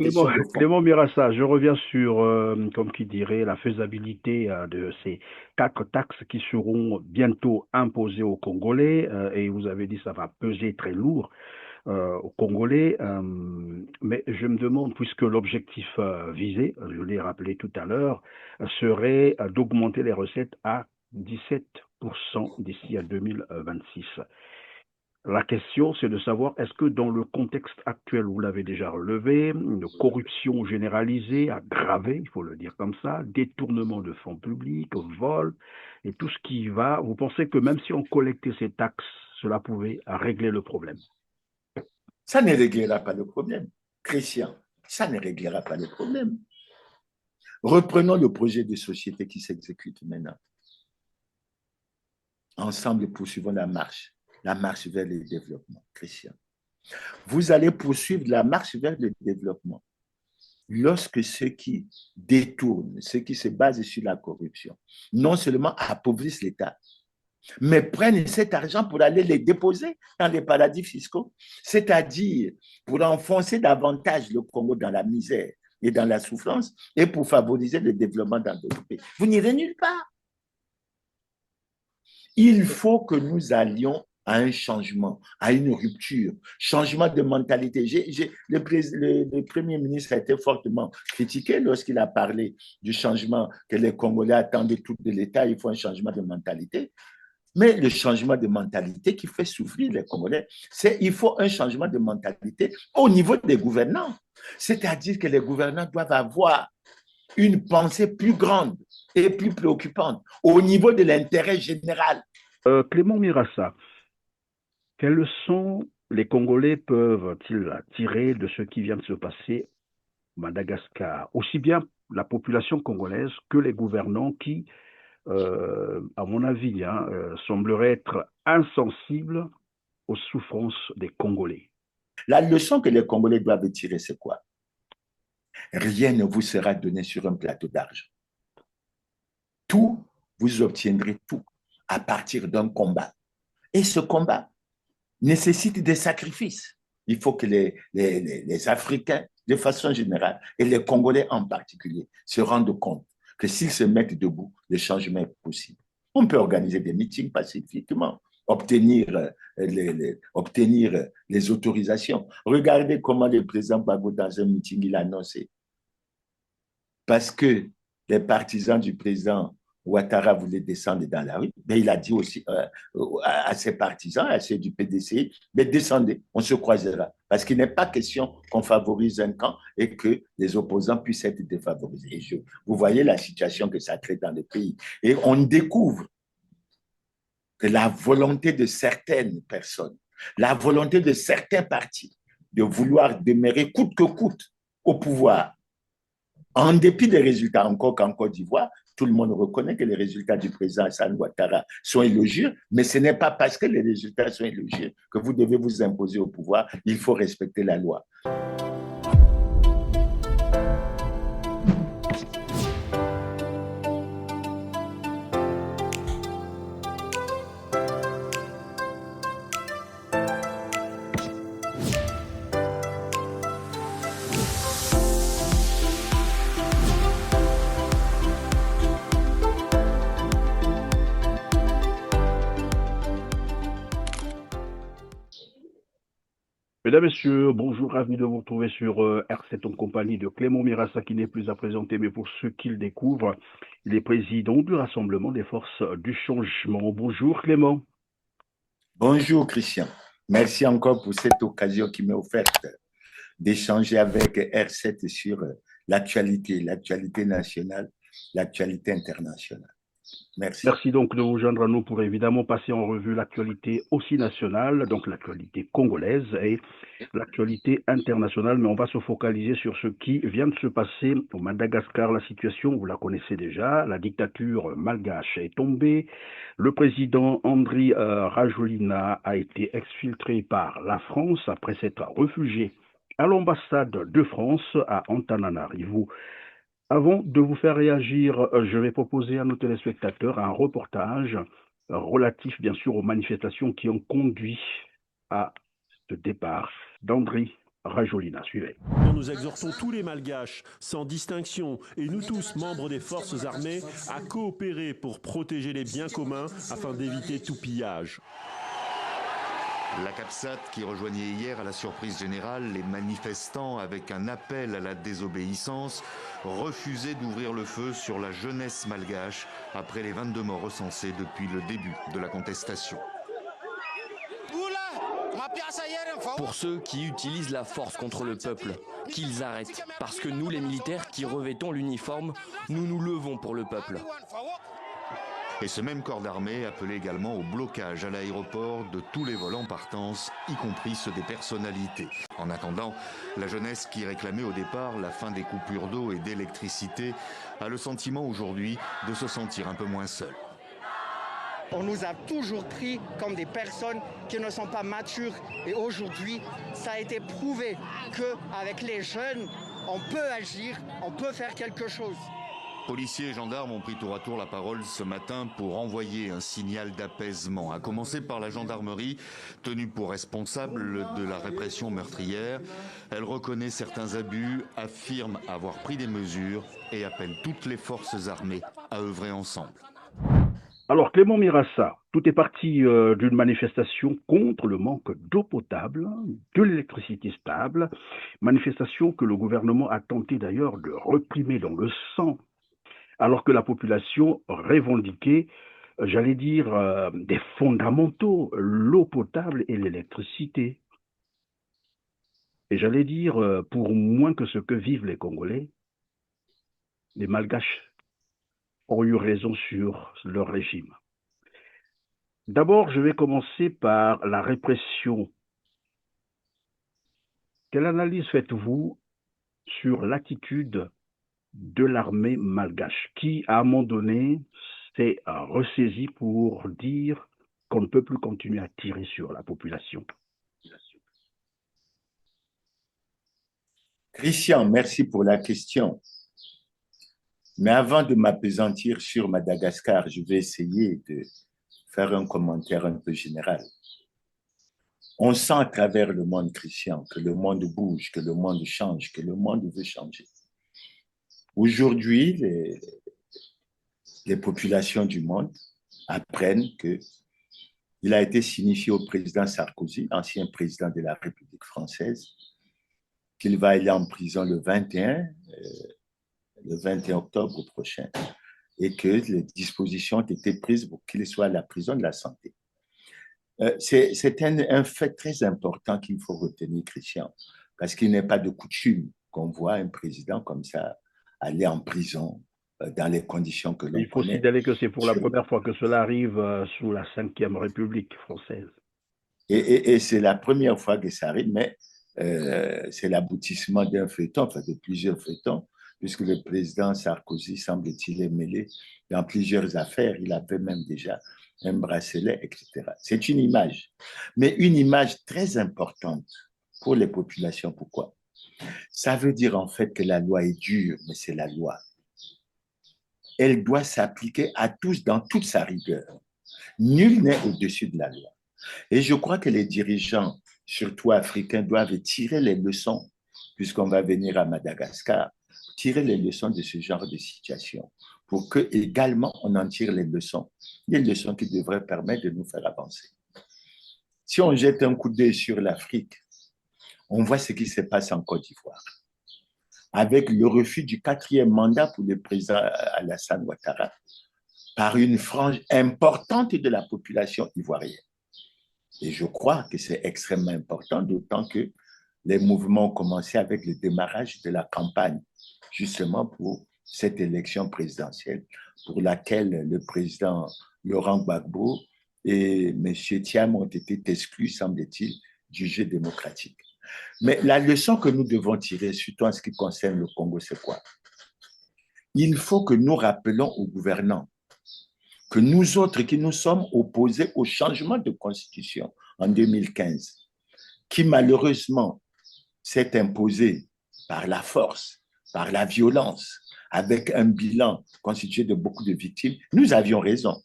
Clément, question de fond. Clément Mirassa, je reviens sur, comme qui dirait, la faisabilité de ces quatre taxes qui seront bientôt imposées aux Congolais. Et vous avez dit que ça va peser très lourd aux Congolais. Mais je me demande, puisque l'objectif visé, je l'ai rappelé tout à l'heure, serait d'augmenter les recettes à 17% d'ici à 2026. La question, c'est de savoir, est-ce que dans le contexte actuel, vous l'avez déjà relevé, une corruption généralisée, aggravée, il faut le dire comme ça, détournement de fonds publics, vol, et tout ce qui va, vous pensez que même si on collectait ces taxes, cela pouvait régler le problème? Ça ne réglera pas le problème. Christian, ça ne réglera pas le problème. Reprenons le projet de société qui s'exécute maintenant. Ensemble, poursuivons la marche vers le développement. Christian, vous allez poursuivre la marche vers le développement lorsque ceux qui détournent, ceux qui se basent sur la corruption, non seulement appauvrissent l'État, mais prennent cet argent pour aller les déposer dans les paradis fiscaux, c'est-à-dire pour enfoncer davantage le Congo dans la misère et dans la souffrance et pour favoriser le développement dans d'autres pays. Vous n'irez nulle part. Il faut que nous allions à un changement, à une rupture, changement de mentalité. Le Premier ministre a été fortement critiqué lorsqu'il a parlé du changement que les Congolais attendent tout de l'État. Il faut un changement de mentalité. Mais le changement de mentalité qui fait souffrir les Congolais, c'est qu'il faut un changement de mentalité au niveau des gouvernants. C'est-à-dire que les gouvernants doivent avoir une pensée plus grande et plus préoccupante au niveau de l'intérêt général. Clément Mirassa, quelles leçons les Congolais peuvent-ils tirer de ce qui vient de se passer au Madagascar? Aussi bien la population congolaise que les gouvernants qui, à mon avis, sembleraient être insensibles aux souffrances des Congolais. La leçon que les Congolais doivent tirer, c'est quoi? Rien ne vous sera donné sur un plateau d'argent. Tout, vous obtiendrez tout à partir d'un combat. Et ce combat nécessite des sacrifices. Il faut que les Africains, de façon générale, et les Congolais en particulier, se rendent compte que s'ils se mettent debout, le changement est possible. On peut organiser des meetings pacifiquement, obtenir les autorisations. Regardez comment le président Gbagbo, dans un meeting, il a annoncé parce que les partisans du président Ouattara voulaient descendre dans la rue, mais il a dit aussi à ses partisans, à ceux du PDC, mais descendez, on se croisera. Parce qu'il n'est pas question qu'on favorise un camp et que les opposants puissent être défavorisés. Vous voyez la situation que ça crée dans le pays. Et on découvre que la volonté de certaines personnes, la volonté de certains partis de vouloir demeurer coûte que coûte au pouvoir, en dépit des résultats, encore qu'en Côte d'Ivoire, tout le monde reconnaît que les résultats du président Hassan Ouattara sont élogieux, mais ce n'est pas parce que les résultats sont élogieux que vous devez vous imposer au pouvoir. Il faut respecter la loi. Mesdames, Messieurs, bonjour, ravi de vous retrouver sur R7 en compagnie de Clément Mirassa qui n'est plus à présenter, mais pour ceux qui le découvrent, il est président du Rassemblement des forces du changement. Bonjour Clément. Bonjour Christian. Merci encore pour cette occasion qui m'est offerte d'échanger avec R7 sur l'actualité nationale, l'actualité internationale. Merci. Merci donc de vous joindre à nous pour évidemment passer en revue l'actualité aussi nationale, donc l'actualité congolaise et l'actualité internationale, mais on va se focaliser sur ce qui vient de se passer au Madagascar. La situation, vous la connaissez déjà, la dictature malgache est tombée, le président Andry Rajoelina a été exfiltré par la France après s'être réfugié à l'ambassade de France à Antananarivo. Avant de vous faire réagir, je vais proposer à nos téléspectateurs un reportage relatif bien sûr aux manifestations qui ont conduit à ce départ d'Andry Rajolina. Suivez. Nous exhortons tous les Malgaches, sans distinction, et nous tous, membres des forces armées, à coopérer pour protéger les biens communs afin d'éviter tout pillage. La CAPSAT qui rejoignait hier à la surprise générale les manifestants avec un appel à la désobéissance refusaient d'ouvrir le feu sur la jeunesse malgache après les 22 morts recensés depuis le début de la contestation. Pour ceux qui utilisent la force contre le peuple, qu'ils arrêtent. Parce que nous, les militaires qui revêtons l'uniforme, nous nous levons pour le peuple. Et ce même corps d'armée appelait également au blocage à l'aéroport de tous les vols en partance, y compris ceux des personnalités. En attendant, la jeunesse qui réclamait au départ la fin des coupures d'eau et d'électricité a le sentiment aujourd'hui de se sentir un peu moins seul. On nous a toujours pris comme des personnes qui ne sont pas matures. Et aujourd'hui, ça a été prouvé qu'avec les jeunes, on peut agir, on peut faire quelque chose. Policiers et gendarmes ont pris tour à tour la parole ce matin pour envoyer un signal d'apaisement, à commencer par la gendarmerie, tenue pour responsable de la répression meurtrière. Elle reconnaît certains abus, affirme avoir pris des mesures et appelle toutes les forces armées à œuvrer ensemble. Alors, Clément Mirassa, tout est parti d'une manifestation contre le manque d'eau potable, de l'électricité stable, manifestation que le gouvernement a tenté d'ailleurs de réprimer dans le sang, alors que la population revendiquait, j'allais dire, des fondamentaux, l'eau potable et l'électricité. Et j'allais dire, pour moins que ce que vivent les Congolais, les Malgaches ont eu raison sur leur régime. D'abord, je vais commencer par la répression. Quelle analyse faites-vous sur l'attitude de l'armée malgache qui, à un moment donné, s'est ressaisie pour dire qu'on ne peut plus continuer à tirer sur la population? Christian, merci pour la question. Mais avant de m'appesantir sur Madagascar, je vais essayer de faire un commentaire un peu général. On sent à travers le monde, Christian, que le monde bouge, que le monde change, que le monde veut changer. Aujourd'hui, les populations du monde apprennent qu'il a été signifié au président Sarkozy, ancien président de la République française, qu'il va aller en prison le 21 octobre prochain et que les dispositions ont été prises pour qu'il soit à la prison de la santé. C'est un fait très important qu'il faut retenir, Christian, parce qu'il n'est pas de coutume qu'on voit un président comme ça aller en prison dans les conditions que l'on connaît. Il faut signaler que c'est pour la première fois que cela arrive sous la Ve République française. Et c'est la première fois que ça arrive, mais c'est l'aboutissement d'un feuilleton, enfin de plusieurs feuilletons, puisque le président Sarkozy, semble-t-il, est mêlé dans plusieurs affaires. Il avait même déjà un bracelet, etc. C'est une image, mais une image très importante pour les populations. Pourquoi? Ça veut dire en fait que la loi est dure, mais c'est la loi. Elle doit s'appliquer à tous dans toute sa rigueur. Nul n'est au-dessus de la loi. Et je crois que les dirigeants, surtout africains, doivent tirer les leçons, puisqu'on va venir à Madagascar, tirer les leçons de ce genre de situation, pour que également on en tire les leçons qui devraient permettre de nous faire avancer. Si on jette un coup d'œil sur l'Afrique, on voit ce qui se passe en Côte d'Ivoire, avec le refus du 4e mandat pour le président Alassane Ouattara par une frange importante de la population ivoirienne. Et je crois que c'est extrêmement important, d'autant que les mouvements ont commencé avec le démarrage de la campagne, justement pour cette élection présidentielle, pour laquelle le président Laurent Gbagbo et M. Thiam ont été exclus, semble-t-il, du jeu démocratique. Mais la leçon que nous devons tirer, surtout en ce qui concerne le Congo, c'est quoi? Il faut que nous rappelons aux gouvernants que nous autres qui nous sommes opposés au changement de constitution en 2015, qui malheureusement s'est imposé par la force, par la violence, avec un bilan constitué de beaucoup de victimes, nous avions raison.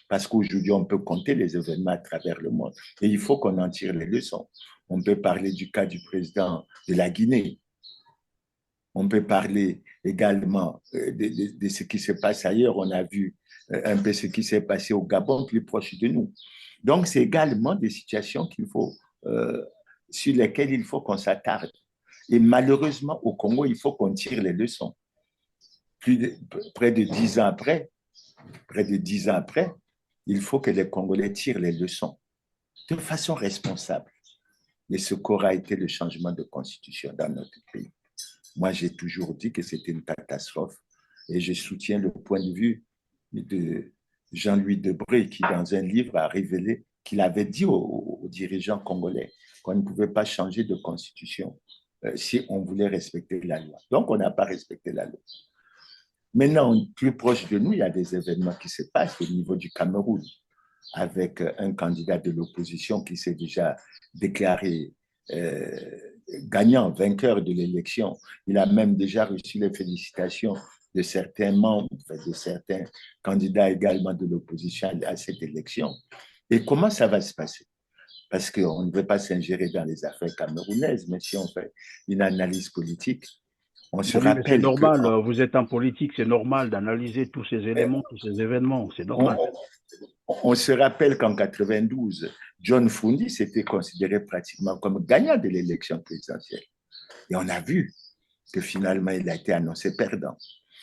Parce qu'aujourd'hui, on peut compter les événements à travers le monde. Et il faut qu'on en tire les leçons. On peut parler du cas du président de la Guinée. On peut parler également de ce qui se passe ailleurs. On a vu un peu ce qui s'est passé au Gabon, plus proche de nous. Donc, c'est également des situations sur lesquelles il faut qu'on s'attarde. Et malheureusement, au Congo, il faut qu'on tire les leçons. Près de 10 ans après, il faut que les Congolais tirent les leçons de façon responsable. Et ce qu'aura été le changement de constitution dans notre pays. Moi, j'ai toujours dit que c'était une catastrophe et je soutiens le point de vue de Jean-Louis Debré qui, dans un livre, a révélé qu'il avait dit aux dirigeants congolais qu'on ne pouvait pas changer de constitution si on voulait respecter la loi. Donc, on n'a pas respecté la loi. Maintenant, plus proche de nous, il y a des événements qui se passent au niveau du Cameroun, avec un candidat de l'opposition qui s'est déjà déclaré gagnant, vainqueur de l'élection. Il a même déjà reçu les félicitations de certains membres, de certains candidats également de l'opposition à cette élection. Et comment ça va se passer? Parce qu'on ne veut pas s'ingérer dans les affaires camerounaises, mais si on fait une analyse politique, on se Oui, mais c'est rappelle normal, vous êtes en politique, c'est normal d'analyser tous ces éléments, tous ces événements, c'est normal. On se rappelle qu'en 92, John Fundi s'était considéré pratiquement comme gagnant de l'élection présidentielle. Et on a vu que finalement, il a été annoncé perdant.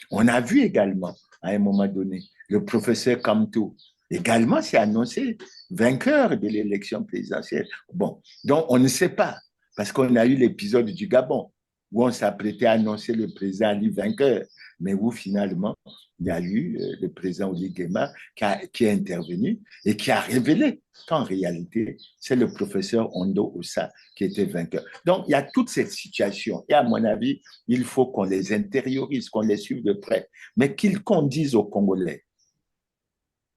On a vu également, à un moment donné, le professeur Kamto également s'est annoncé vainqueur de l'élection présidentielle. Bon, donc on ne sait pas, parce qu'on a eu l'épisode du Gabon, où on s'apprêtait à annoncer le président Ali vainqueur, mais où finalement, il y a eu le président Oli Guema qui est intervenu et qui a révélé qu'en réalité, c'est le professeur Ondo Ossa qui était vainqueur. Donc, il y a toute cette situation. Et à mon avis, il faut qu'on les intériorise, qu'on les suive de près, mais qu'on dise aux Congolais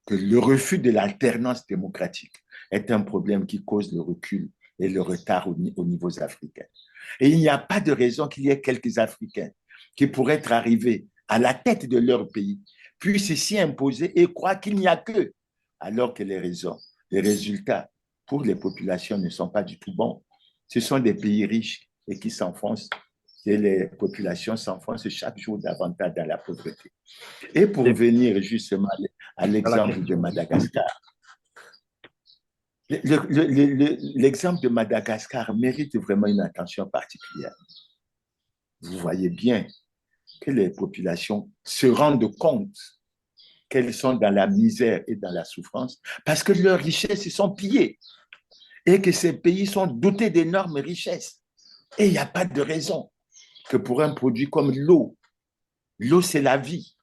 que le refus de l'alternance démocratique est un problème qui cause le recul et le retard au niveau africain. Et il n'y a pas de raison qu'il y ait quelques Africains qui pourraient être arrivés à la tête de leur pays, puissent s'y imposer et croient qu'il n'y a qu'eux, alors que les résultats pour les populations ne sont pas du tout bons. Ce sont des pays riches et qui s'enfoncent, et les populations s'enfoncent chaque jour davantage dans la pauvreté. Et pour venir justement à l'exemple de Madagascar, l'exemple de Madagascar mérite vraiment une attention particulière. Vous voyez bien que les populations se rendent compte qu'elles sont dans la misère et dans la souffrance parce que leurs richesses sont pillées et que ces pays sont dotés d'énormes richesses. Et il n'y a pas de raison que pour un produit comme l'eau c'est la vie.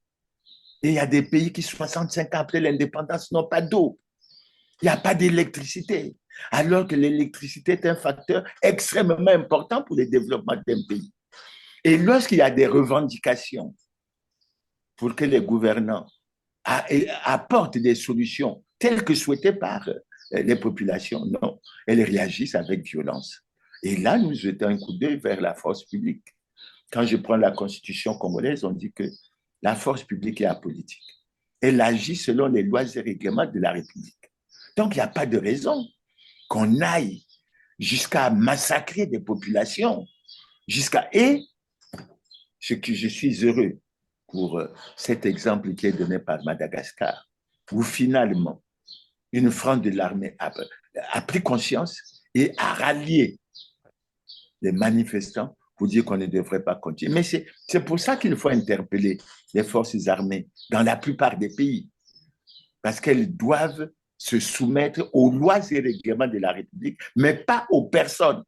Et il y a des pays qui, 65 ans après l'indépendance, n'ont pas d'eau. Il n'y a pas d'électricité, alors que l'électricité est un facteur extrêmement important pour le développement d'un pays. Et lorsqu'il y a des revendications pour que les gouvernants apportent des solutions telles que souhaitées par les populations, non, elles réagissent avec violence. Et là, nous jetons un coup d'œil vers la force publique. Quand je prends la constitution congolaise, on dit que la force publique est apolitique. Elle agit selon les lois et règlements de la République. Donc, il n'y a pas de raison qu'on aille jusqu'à massacrer des populations, et ce que je suis heureux pour cet exemple qui est donné par Madagascar, où finalement, une frange de l'armée a pris conscience et a rallié les manifestants pour dire qu'on ne devrait pas continuer. Mais c'est pour ça qu'il faut interpeller les forces armées dans la plupart des pays, parce qu'elles doivent se soumettre aux lois et règlements de la République, mais pas aux personnes.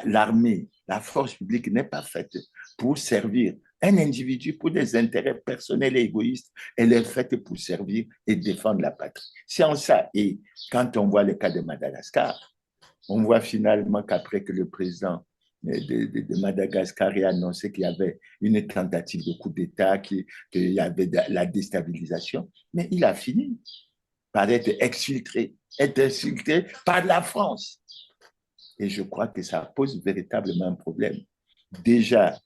L'armée, la force publique n'est pas faite pour servir un individu pour des intérêts personnels et égoïstes. Elle est faite pour servir et défendre la patrie. C'est en ça. Et quand on voit le cas de Madagascar, on voit finalement qu'après que le président de Madagascar ait annoncé qu'il y avait une tentative de coup d'État, qu'il y avait de la déstabilisation, mais il a fini par être exfiltré par la France. Et je crois que ça pose véritablement un problème. Déjà,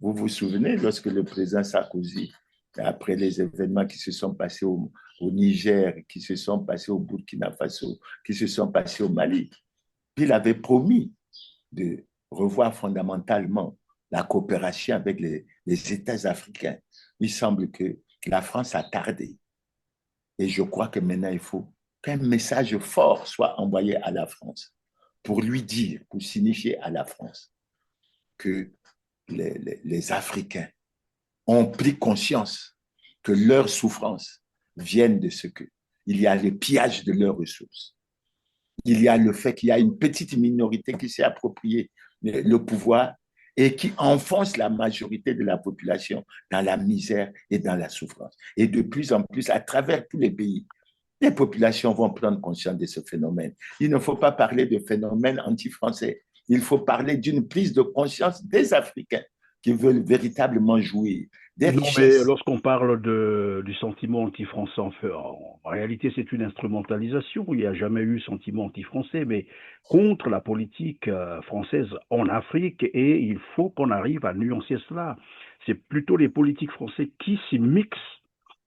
vous vous souvenez, lorsque le président Sarkozy après les événements qui se sont passés au Niger, qui se sont passés au Burkina Faso, qui se sont passés au Mali. Puis il avait promis de revoir fondamentalement la coopération avec les États africains. Il semble que la France a tardé. Et je crois que maintenant, il faut qu'un message fort soit envoyé à la France pour lui dire, pour signifier à la France que les Africains ont pris conscience que leurs souffrances viennent de ce que il y a le pillage de leurs ressources. Il y a le fait qu'il y a une petite minorité qui s'est approprié le pouvoir et qui enfonce la majorité de la population dans la misère et dans la souffrance. Et de plus en plus, à travers tous les pays, les populations vont prendre conscience de ce phénomène. Il ne faut pas parler de phénomène anti-français. Il faut parler d'une prise de conscience des Africains qui veulent véritablement jouir des Non, mais richesses. lorsqu'on parle du sentiment anti-français, en réalité, c'est une instrumentalisation. Il n'y a jamais eu sentiment anti-français, mais contre la politique française en Afrique, et il faut qu'on arrive à nuancer cela. C'est plutôt les politiques français qui s'y mixent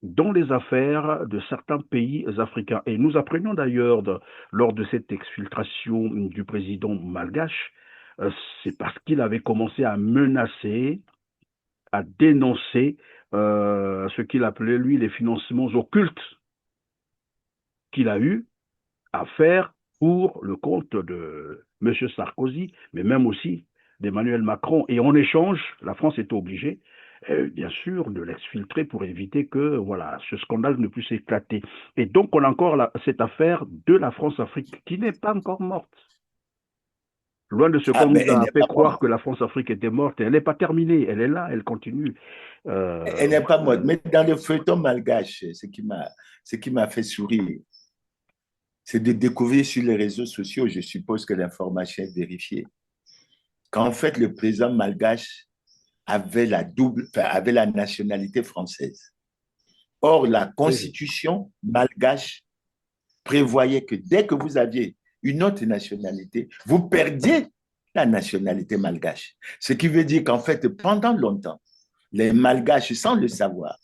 dans les affaires de certains pays africains. Et nous apprenons d'ailleurs, lors de cette exfiltration du président malgache, euh, c'est parce qu'il avait commencé à menacer, à dénoncer ce qu'il appelait, lui, les financements occultes qu'il a eu à faire pour le compte de M. Sarkozy, mais même aussi d'Emmanuel Macron. Et en échange, la France était obligée, bien sûr, de l'exfiltrer pour éviter que voilà, ce scandale ne puisse éclater. Et donc, on a encore cette affaire de la France-Afrique qui n'est pas encore morte. Loin de ce Ah, qu'on mais nous elle a n'est fait pas croire morte. que la France-Afrique était morte, elle n'est pas terminée, elle est là, elle continue. Elle n'est pas morte. Voilà. Mais dans le feuilleton malgache, ce qui m'a fait sourire, c'est de découvrir sur les réseaux sociaux, je suppose que l'information est vérifiée, qu'en fait, le président malgache avait la nationalité française. Or, la Oui. constitution malgache prévoyait que dès que vous aviez une autre nationalité, vous perdiez la nationalité malgache. Ce qui veut dire qu'en fait, pendant longtemps, les malgaches, sans le savoir,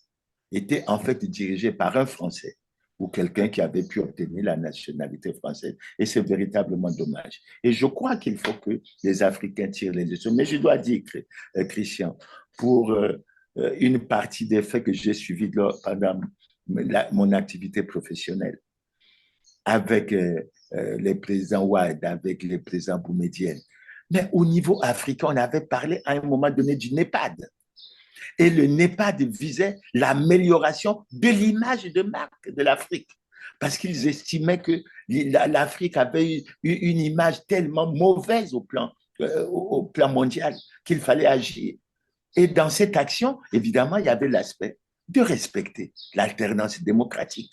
étaient en fait dirigés par un Français ou quelqu'un qui avait pu obtenir la nationalité française. Et c'est véritablement dommage. Et je crois qu'il faut que les Africains tirent les leçons. Mais je dois dire, Christian, pour une partie des faits que j'ai suivis pendant mon activité professionnelle, avec les présidents Ouad, avec les présidents Boumedienne. Mais au niveau africain, on avait parlé à un moment donné du NEPAD. Et le NEPAD visait l'amélioration de l'image de marque de l'Afrique. Parce qu'ils estimaient que l'Afrique avait eu une image tellement mauvaise au plan mondial qu'il fallait agir. Et dans cette action, évidemment, il y avait l'aspect de respecter l'alternance démocratique,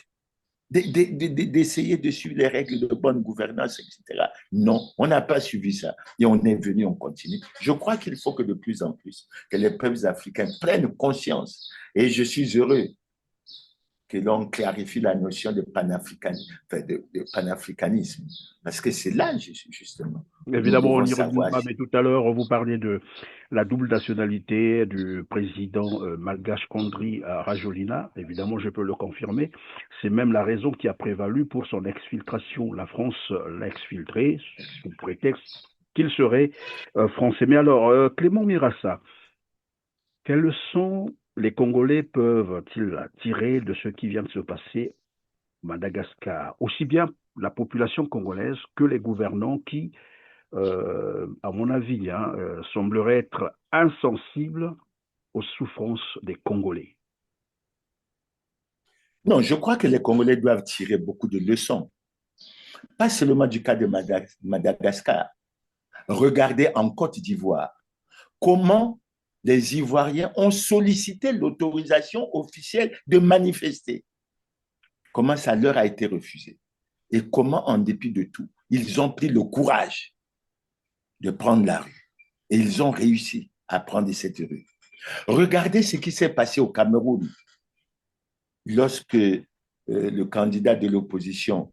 d'essayer de suivre les règles de bonne gouvernance, etc. Non, on n'a pas suivi ça. Et on est venu, on continue. Je crois qu'il faut que de plus en plus, que les peuples africains prennent conscience. Et je suis heureux que l'on clarifie la notion de panafricanisme. Parce que c'est là, justement, où nous Évidemment, on devons y savoir reviendra, agir. mais tout à l'heure, vous parliez de la double nationalité du président malgache Andry Rajoelina. Évidemment, je peux le confirmer. C'est même la raison qui a prévalu pour son exfiltration. La France l'a exfiltré sous prétexte qu'il serait français. Mais alors, Clément Mirassa, quelles leçons les Congolais peuvent-ils tirer de ce qui vient de se passer au Madagascar? Aussi bien la population congolaise que les gouvernants qui à mon avis, semblerait être insensible aux souffrances des Congolais. Non, je crois que les Congolais doivent tirer beaucoup de leçons. Pas seulement du cas de Madagascar. Regardez en Côte d'Ivoire comment les Ivoiriens ont sollicité l'autorisation officielle de manifester. Comment ça leur a été refusé. Et comment, en dépit de tout, ils ont pris le courage de prendre la rue. Et ils ont réussi à prendre cette rue. Regardez ce qui s'est passé au Cameroun lorsque le candidat de l'opposition,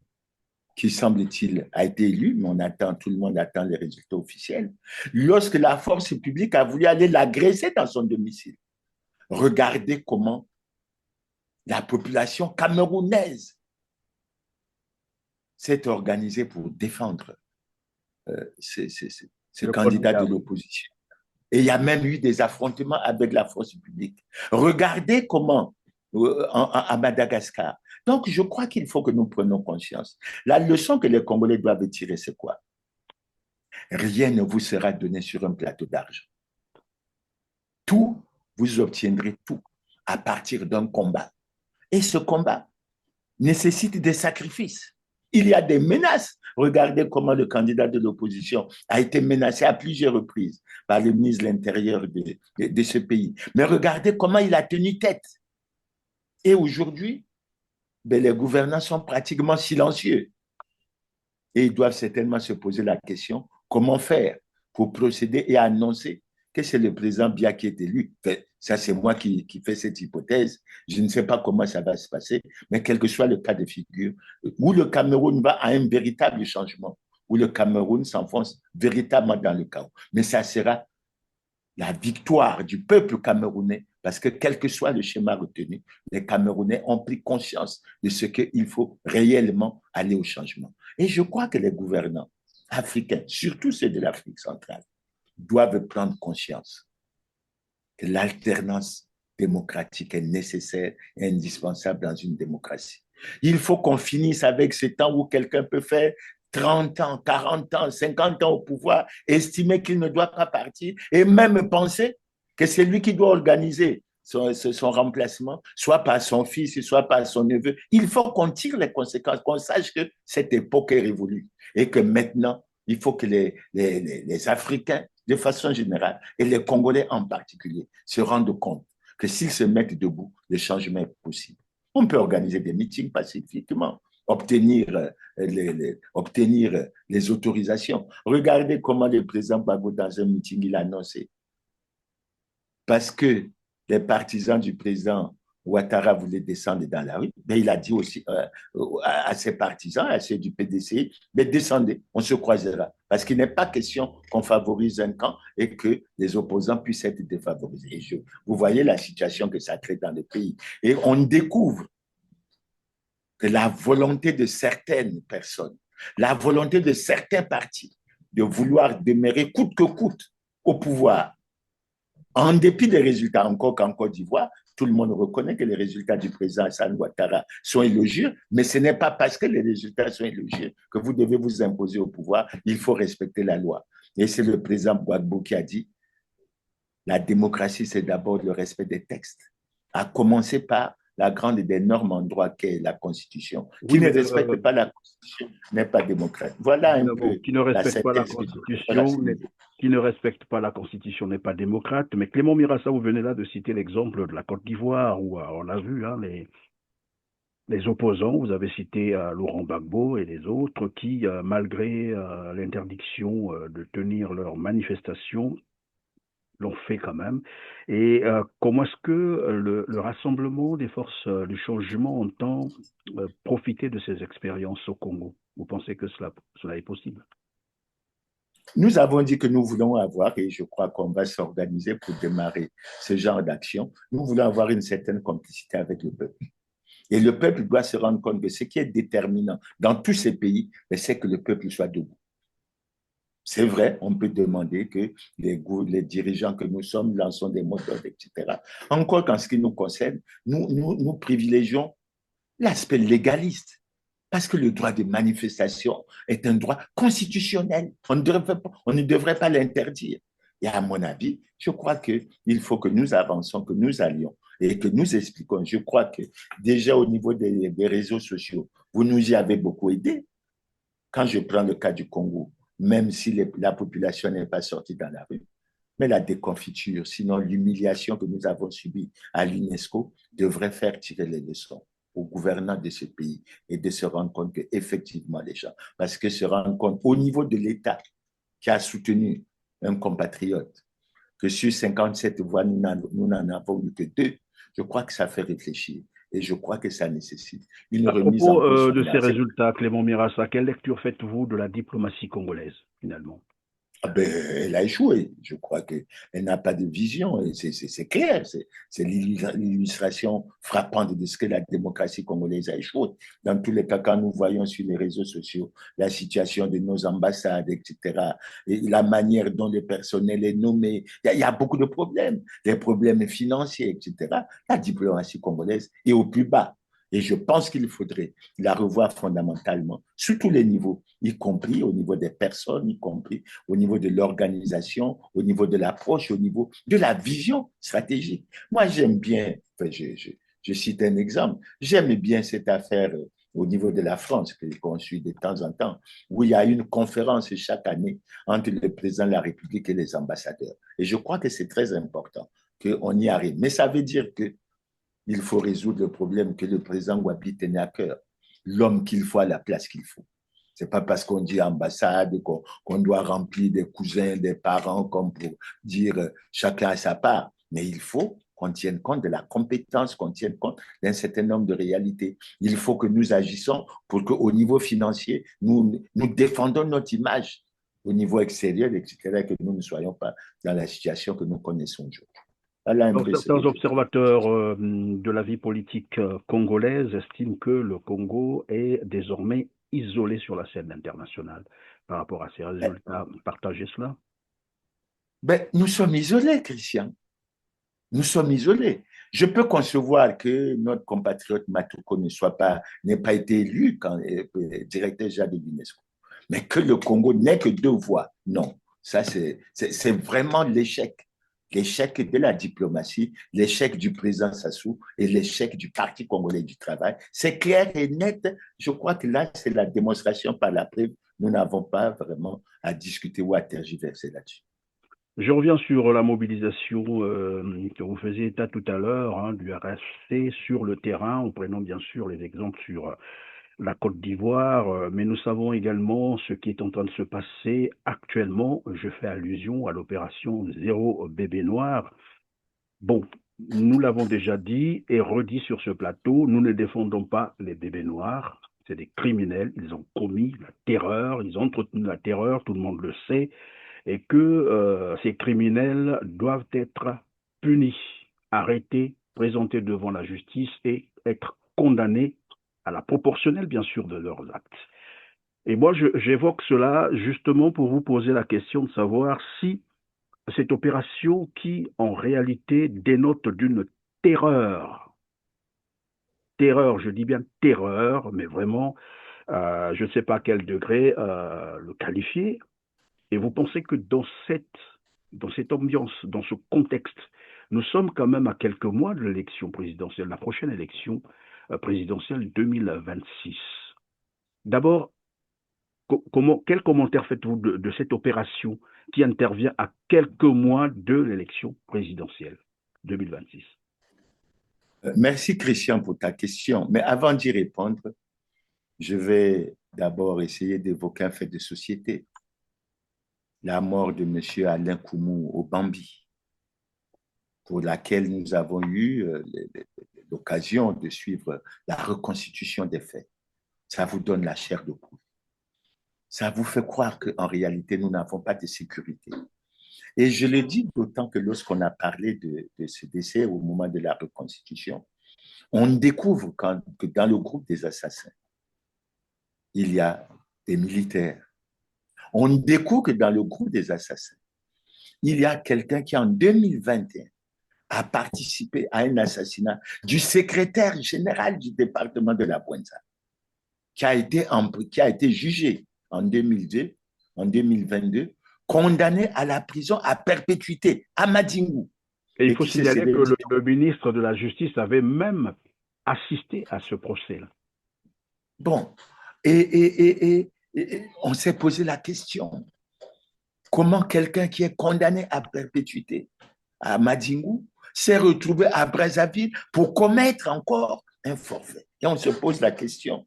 qui semble-t-il a été élu, mais tout le monde attend les résultats officiels, lorsque la force publique a voulu aller l'agresser dans son domicile. Regardez comment la population camerounaise s'est organisée pour défendre ce candidat de l'opposition. Et il y a même eu des affrontements avec la force publique. Regardez comment à Madagascar. Donc, je crois qu'il faut que nous prenions conscience. La leçon que les Congolais doivent tirer, c'est quoi? Rien ne vous sera donné sur un plateau d'argent. Tout, vous obtiendrez tout à partir d'un combat. Et ce combat nécessite des sacrifices. Il y a des menaces. Regardez comment le candidat de l'opposition a été menacé à plusieurs reprises par le ministre de l'Intérieur de ce pays. Mais regardez comment il a tenu tête. Et aujourd'hui, les gouvernants sont pratiquement silencieux. Et ils doivent certainement se poser la question, comment faire pour procéder et annoncer que c'est le président Biya qui est élu. Ça, c'est moi qui fais cette hypothèse. Je ne sais pas comment ça va se passer, mais quel que soit le cas de figure, où le Cameroun va à un véritable changement, où le Cameroun s'enfonce véritablement dans le chaos. Mais ça sera la victoire du peuple camerounais, parce que quel que soit le schéma retenu, les Camerounais ont pris conscience de ce qu'il faut réellement aller au changement. Et je crois que les gouvernants africains, surtout ceux de l'Afrique centrale, doivent prendre conscience que l'alternance démocratique est nécessaire et indispensable dans une démocratie. Il faut qu'on finisse avec ce temps où quelqu'un peut faire 30 ans, 40 ans, 50 ans au pouvoir, estimer qu'il ne doit pas partir et même penser que c'est lui qui doit organiser son remplacement, soit par son fils, soit par son neveu. Il faut qu'on tire les conséquences, qu'on sache que cette époque est révolue et que maintenant, il faut que les Africains, de façon générale, et les Congolais en particulier, se rendent compte que s'ils se mettent debout, le changement est possible. On peut organiser des meetings pacifiquement, obtenir les autorisations. Regardez comment le président Gbagbo, dans un meeting, il a annoncé. Parce que les partisans du président Ouattara voulaient descendre dans la rue, mais il a dit aussi à ses partisans, à ceux du PDC, mais descendez, on se croisera. Parce qu'il n'est pas question qu'on favorise un camp et que les opposants puissent être défavorisés. Vous voyez la situation que ça crée dans le pays. Et on découvre que la volonté de certaines personnes, la volonté de certains partis de vouloir demeurer coûte que coûte au pouvoir, en dépit des résultats, encore qu'en Côte d'Ivoire, tout le monde reconnaît que les résultats du président Alassane Ouattara sont élogieux, mais ce n'est pas parce que les résultats sont élogieux que vous devez vous imposer au pouvoir. Il faut respecter la loi. Et c'est le président Gbagbo qui a dit, la démocratie, c'est d'abord le respect des textes, à commencer par la grande des normes en droit qu'est la Constitution. Qui ne respecte pas la Constitution n'est pas démocrate. Voilà un peu qui ne respecte pas la Constitution, qui ne respecte pas la Constitution n'est pas démocrate. Mais Clément Mirassa, vous venez là de citer l'exemple de la Côte d'Ivoire, où on a vu les opposants, vous avez cité Laurent Gbagbo et les autres, qui, malgré l'interdiction de tenir leurs manifestations, l'ont fait quand même. Et comment est-ce que le rassemblement des forces du changement entend profiter de ces expériences au Congo? Vous pensez que cela est possible? Nous avons dit que nous voulons avoir, et je crois qu'on va s'organiser pour démarrer ce genre d'action, nous voulons avoir une certaine complicité avec le peuple. Et le peuple doit se rendre compte que ce qui est déterminant dans tous ces pays, c'est que le peuple soit debout. C'est vrai, on peut demander que les dirigeants que nous sommes lançons des mots d'ordre, etc. Encore qu'en ce qui nous concerne, nous privilégions l'aspect légaliste. Parce que le droit de manifestation est un droit constitutionnel. On ne devrait pas l'interdire. Et à mon avis, je crois qu'il faut que nous avancions, que nous allions et que nous expliquions. Je crois que déjà au niveau des réseaux sociaux, vous nous y avez beaucoup aidé. Quand je prends le cas du Congo, même si la population n'est pas sortie dans la rue, mais la déconfiture, sinon l'humiliation que nous avons subie à l'UNESCO devrait faire tirer les leçons aux gouvernants de ce pays et de se rendre compte qu'effectivement les gens, parce que se rendre compte au niveau de l'État qui a soutenu un compatriote, que sur 57 voix, nous n'en avons eu que 2, je crois que ça fait réfléchir. Et je crois que ça nécessite une remise en cause. À propos de ces résultats, Clément Mirassa, quelle lecture faites-vous de la diplomatie congolaise, finalement? Ah ben, elle a échoué. Je crois qu'elle n'a pas de vision. Et c'est clair. C'est l'illustration frappante de ce que la démocratie congolaise a échoué. Dans tous les cas, quand nous voyons sur les réseaux sociaux la situation de nos ambassades, etc., et la manière dont le personnel est nommé, il y a beaucoup de problèmes. Des problèmes financiers, etc. La diplomatie congolaise est au plus bas. Et je pense qu'il faudrait la revoir fondamentalement sur tous les niveaux, y compris au niveau des personnes, y compris au niveau de l'organisation, au niveau de l'approche, au niveau de la vision stratégique. Moi, j'aime bien, enfin, je cite un exemple, j'aime bien cette affaire au niveau de la France qu'on suit de temps en temps, où il y a une conférence chaque année entre le président de la République et les ambassadeurs. Et je crois que c'est très important qu'on y arrive. Mais ça veut dire que il faut résoudre le problème que le président Ouabi tenait à cœur. L'homme qu'il faut à la place qu'il faut. C'est pas parce qu'on dit ambassade qu'on doit remplir des cousins, des parents, comme pour dire chacun à sa part. Mais il faut qu'on tienne compte de la compétence, qu'on tienne compte d'un certain nombre de réalités. Il faut que nous agissions pour qu'au niveau financier, nous défendons notre image au niveau extérieur, etc., et que nous ne soyons pas dans la situation que nous connaissons aujourd'hui. Donc, certains observateurs de la vie politique congolaise estiment que le Congo est désormais isolé sur la scène internationale par rapport à ces résultats. Partagez cela? Ben, nous sommes isolés, Christian. Nous sommes isolés. Je peux concevoir que notre compatriote Matouko n'ait pas été élu directeur général de l'UNESCO. Mais que le Congo n'ait que 2 voix, non. Ça, c'est vraiment l'échec. L'échec de la diplomatie, l'échec du président Sassou et l'échec du Parti congolais du travail. C'est clair et net. Je crois que là, c'est la démonstration par la preuve. Nous n'avons pas vraiment à discuter ou à tergiverser là-dessus. Je reviens sur la mobilisation que vous faisiez état tout à l'heure, hein, du RFC sur le terrain, en prenant bien sûr les exemples sur la Côte d'Ivoire, mais nous savons également ce qui est en train de se passer actuellement. Je fais allusion à l'opération Zéro bébé noir. Bon, nous l'avons déjà dit et redit sur ce plateau, nous ne défendons pas les bébés noirs. C'est des criminels, ils ont commis la terreur, ils ont entretenu la terreur, tout le monde le sait, et que ces criminels doivent être punis, arrêtés, présentés devant la justice et être condamnés à la proportionnelle, bien sûr, de leurs actes. Et moi, j'évoque cela justement pour vous poser la question de savoir si cette opération qui, en réalité, dénote d'une terreur, je dis bien terreur, mais vraiment, je ne sais pas à quel degré le qualifier, et vous pensez que dans cette ambiance, dans ce contexte, nous sommes quand même à quelques mois de l'élection présidentielle, la prochaine élection présidentielle 2026. D'abord, quel commentaire faites-vous de cette opération qui intervient à quelques mois de l'élection présidentielle 2026? Merci Christian pour ta question. Mais avant d'y répondre, je vais d'abord essayer d'évoquer un fait de société. La mort de M. Alain Koumou au Bambi, pour laquelle nous avons eu l'occasion de suivre la reconstitution des faits. Ça vous donne la chair de poule. Ça vous fait croire qu'en réalité, nous n'avons pas de sécurité. Et je le dis d'autant que lorsqu'on a parlé de ce décès au moment de la reconstitution, on découvre que dans le groupe des assassins, il y a des militaires. On découvre que dans le groupe des assassins, il y a quelqu'un qui, en 2021, a participé à un assassinat du secrétaire général du département de la Bouenza, qui a été jugé en 2002, en 2022, condamné à la prison à perpétuité à Madingou. Et il faut signaler que le ministre de la Justice avait même assisté à ce procès-là. Bon, et on s'est posé la question, comment quelqu'un qui est condamné à perpétuité à Madingou s'est retrouvé à Brazzaville pour commettre encore un forfait? Et on se pose la question,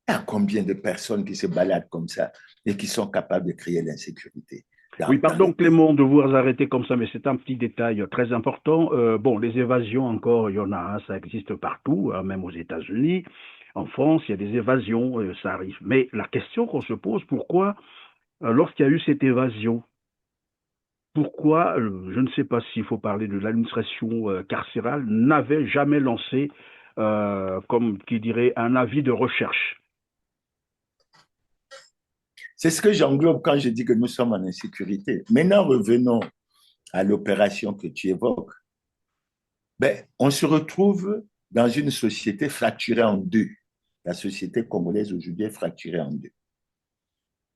il y a combien de personnes qui se baladent comme ça et qui sont capables de créer l'insécurité? Oui, pardon Clément de vous arrêter comme ça, mais c'est un petit détail très important. Bon, les évasions encore, il y en a, hein, ça existe partout, hein, même aux États-Unis. En France, il y a des évasions, ça arrive. Mais la question qu'on se pose, pourquoi lorsqu'il y a eu cette évasion, pourquoi, je ne sais pas s'il faut parler de l'administration carcérale, n'avait jamais lancé, comme qui dirait, un avis de recherche? C'est ce que j'englobe quand je dis que nous sommes en insécurité. Maintenant, revenons à l'opération que tu évoques. Ben, on se retrouve dans une société fracturée en deux. La société congolaise aujourd'hui est fracturée en deux.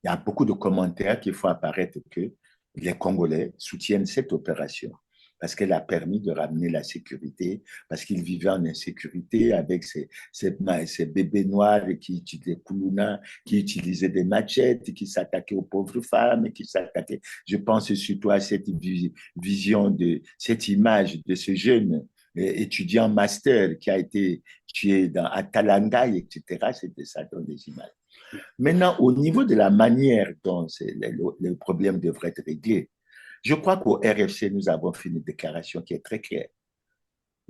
Il y a beaucoup de commentaires qui font apparaître que les Congolais soutiennent cette opération parce qu'elle a permis de ramener la sécurité, parce qu'ils vivaient en insécurité avec ces bébés noirs qui, des Koulouna, qui utilisaient des machettes, qui s'attaquaient aux pauvres femmes, qui s'attaquaient. Je pense surtout à cette vision de cette image de ce jeune étudiant master qui a été tué à Talangaï, etc. C'était ça dans les images. Maintenant, au niveau de la manière dont le problème devrait être réglé, je crois qu'au RFC, nous avons fait une déclaration qui est très claire.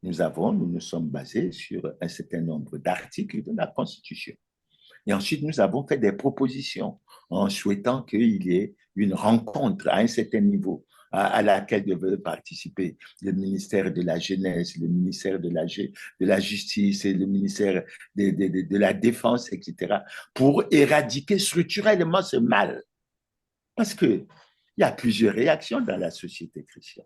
Nous nous sommes basés sur un certain nombre d'articles de la Constitution. Et ensuite, nous avons fait des propositions en souhaitant qu'il y ait une rencontre à un certain niveau à laquelle devaient participer le ministère de la Jeunesse, le ministère de la Justice et le ministère de la Défense, etc., pour éradiquer structurellement ce mal. Parce qu'il y a plusieurs réactions dans la société chrétienne.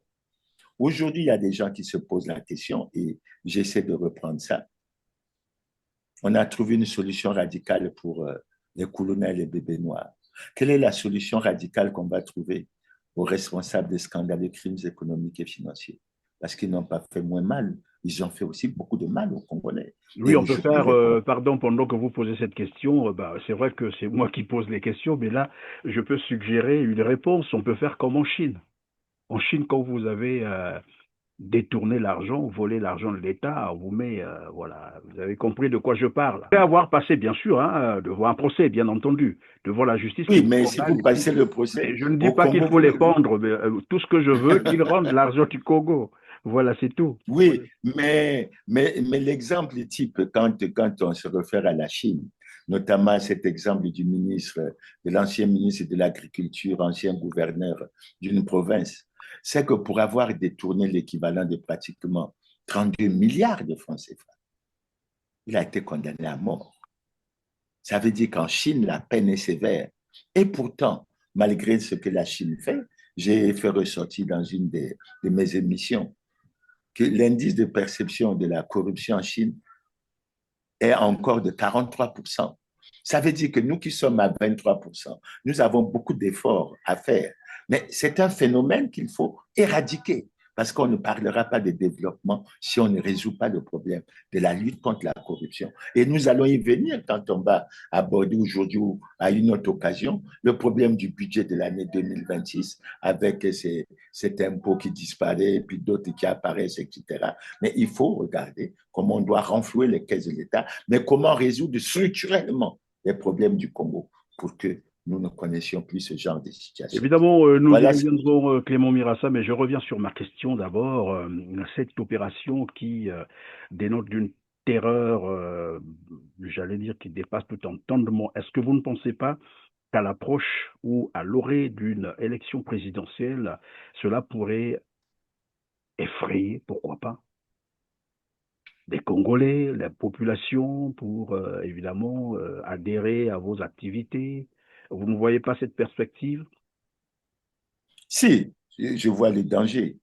Aujourd'hui, il y a des gens qui se posent la question, et j'essaie de reprendre ça. On a trouvé une solution radicale pour les Koulouna et les bébés noirs. Quelle est la solution radicale qu'on va trouver aux responsables des scandales, crimes économiques et financiers? Parce qu'ils n'ont pas fait moins mal, ils ont fait aussi beaucoup de mal aux Congolais. Oui, on peut faire, pardon, pendant que vous posez cette question, c'est vrai que c'est moi qui pose les questions, mais là, je peux suggérer une réponse. On peut faire comme en Chine. En Chine, quand vous avez détourné l'argent, volé l'argent de l'État, on vous met, voilà, vous avez compris de quoi je parle. Après avoir passé, bien sûr, devant un procès, bien entendu, devant la justice. Oui, mais si vous passez le procès... Mais je ne dis pas qu'il faut les pendre, mais tout ce que je veux, qu'ils rendent l'argent du Congo. Voilà, c'est tout. Oui, mais l'exemple type, quand on se réfère à la Chine, notamment cet exemple du ministre, de l'ancien ministre de l'Agriculture, ancien gouverneur d'une province, c'est que pour avoir détourné l'équivalent de pratiquement 32 milliards de francs CFA, il a été condamné à mort. Ça veut dire qu'en Chine, la peine est sévère. Et pourtant, malgré ce que la Chine fait, j'ai fait ressortir dans une de mes émissions que l'indice de perception de la corruption en Chine est encore de 43%. Ça veut dire que nous qui sommes à 23%, nous avons beaucoup d'efforts à faire. Mais c'est un phénomène qu'il faut éradiquer parce qu'on ne parlera pas de développement si on ne résout pas le problème de la lutte contre la corruption. Et nous allons y venir quand on va aborder aujourd'hui ou à une autre occasion le problème du budget de l'année 2026 avec cet impôt qui disparaît et puis d'autres qui apparaissent, etc. Mais il faut regarder comment on doit renflouer les caisses de l'État, mais comment résoudre structurellement les problèmes du Congo pour que nous ne connaissions plus ce genre de situation. Évidemment, nous y reviendrons, Clément Mirassa, mais je reviens sur ma question d'abord. Cette opération qui dénote d'une terreur, j'allais dire, qui dépasse tout entendement. Est-ce que vous ne pensez pas qu'à l'approche ou à l'orée d'une élection présidentielle, cela pourrait effrayer, pourquoi pas, des Congolais, la population, pour évidemment adhérer à vos activités? Vous ne voyez pas cette perspective? Si, je vois le danger.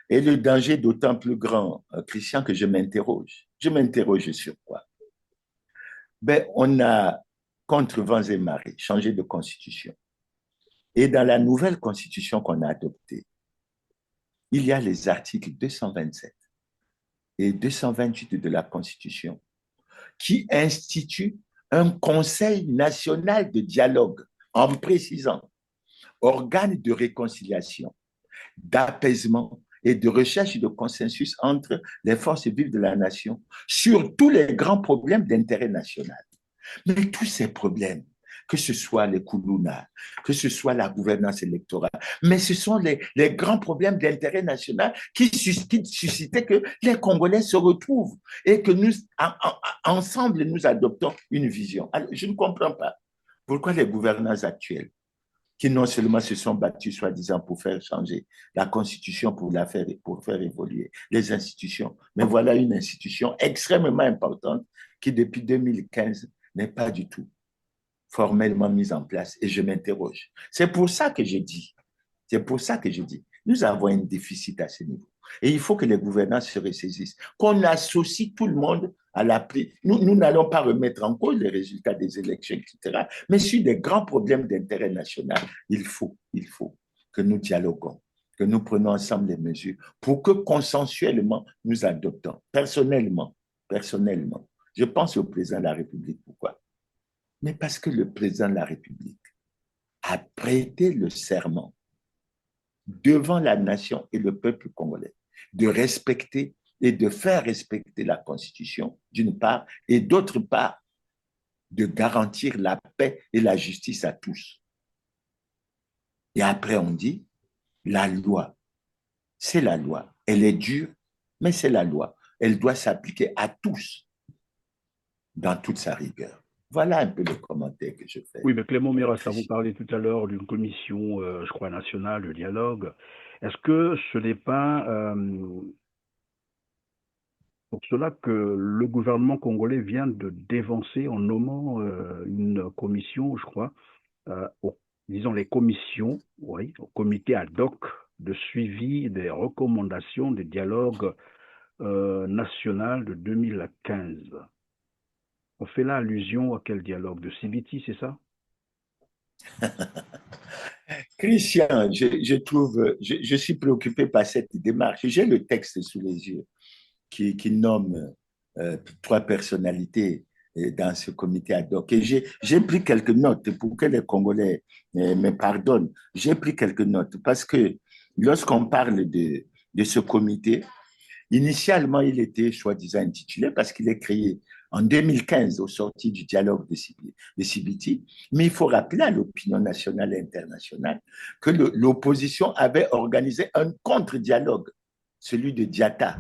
Et le danger d'autant plus grand, Christian, que je m'interroge. Je m'interroge sur quoi? Ben, on a, contre vents et marées, changé de constitution. Et dans la nouvelle constitution qu'on a adoptée, il y a les articles 227 et 228 de la Constitution qui instituent un Conseil national de dialogue en précisant organe de réconciliation, d'apaisement et de recherche de consensus entre les forces vives de la nation sur tous les grands problèmes d'intérêt national. Mais tous ces problèmes, que ce soit les Koulouna, que ce soit la gouvernance électorale, mais ce sont les grands problèmes d'intérêt national qui suscitaient que les Congolais se retrouvent et que nous, ensemble, nous adoptons une vision. Alors, je ne comprends pas pourquoi les gouvernants actuels qui non seulement se sont battus, soi-disant, pour faire changer la Constitution, pour faire évoluer les institutions, mais voilà une institution extrêmement importante qui, depuis 2015, n'est pas du tout formellement mise en place. Et je m'interroge. C'est pour ça que je dis, nous avons un déficit à ce niveau. Et il faut que les gouvernants se ressaisissent, qu'on associe tout le monde à la prise. Nous n'allons pas remettre en cause les résultats des élections, etc. Mais sur des grands problèmes d'intérêt national, il faut que nous dialoguons, que nous prenions ensemble les mesures pour que consensuellement nous adoptons. Personnellement, je pense au président de la République. Pourquoi? Mais parce que le président de la République a prêté le serment devant la nation et le peuple congolais de respecter et de faire respecter la Constitution, d'une part, et d'autre part, de garantir la paix et la justice à tous. Et après, on dit, la loi, c'est la loi. Elle est dure, mais c'est la loi. Elle doit s'appliquer à tous, dans toute sa rigueur. Voilà un peu le commentaire que je fais. Oui, mais Clément Mirassa, vous parlez tout à l'heure d'une commission, je crois, nationale de dialogue. Est-ce que ce n'est pas pour cela que le gouvernement congolais vient de dévancer en nommant une commission, je crois, disons les commissions, oui, au comité ad hoc de suivi des recommandations du dialogue national de 2015. On fait là allusion à quel dialogue? De Sibiti, c'est ça? Christian, je suis préoccupé par cette démarche. J'ai le texte sous les yeux qui nomme 3 personnalités dans ce comité ad hoc. Et j'ai pris quelques notes pour que les Congolais me pardonnent. J'ai pris quelques notes parce que lorsqu'on parle de ce comité, initialement, il était soi-disant intitulé parce qu'il est créé en 2015 au sorti du dialogue de Sibiti. Mais il faut rappeler à l'opinion nationale et internationale que l'opposition avait organisé un contre-dialogue, celui de Diatta.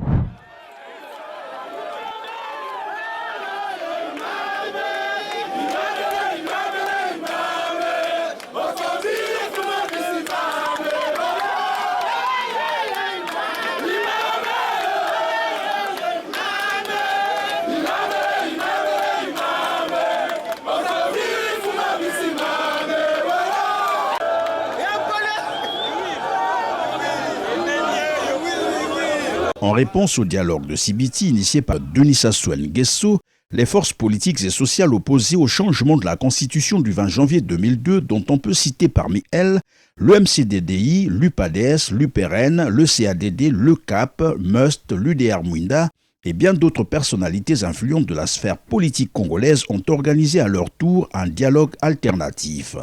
En réponse au dialogue de Sibiti initié par Denis Sassou Nguesso, les forces politiques et sociales opposées au changement de la Constitution du 20 janvier 2002, dont on peut citer parmi elles le MCDDI, l'UPADS, l'UPRN, le CADD, le CAP, MUST, l'UDR Mouinda et bien d'autres personnalités influentes de la sphère politique congolaise ont organisé à leur tour un dialogue alternatif,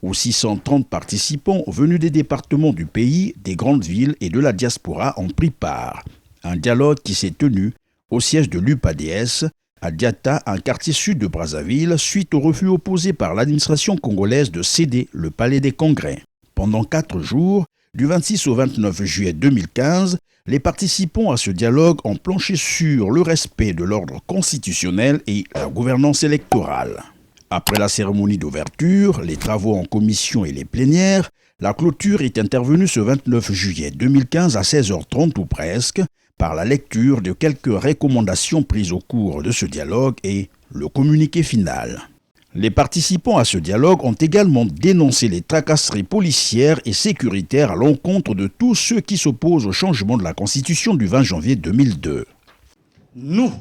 où 630 participants venus des départements du pays, des grandes villes et de la diaspora ont pris part. Un dialogue qui s'est tenu au siège de l'UPADS, à Diatta, un quartier sud de Brazzaville, suite au refus opposé par l'administration congolaise de céder le palais des congrès. Pendant 4 jours, du 26 au 29 juillet 2015, les participants à ce dialogue ont planché sur le respect de l'ordre constitutionnel et la gouvernance électorale. Après la cérémonie d'ouverture, les travaux en commission et les plénières, la clôture est intervenue ce 29 juillet 2015 à 16h30 ou presque, par la lecture de quelques recommandations prises au cours de ce dialogue et le communiqué final. Les participants à ce dialogue ont également dénoncé les tracasseries policières et sécuritaires à l'encontre de tous ceux qui s'opposent au changement de la Constitution du 20 janvier 2002. Nous,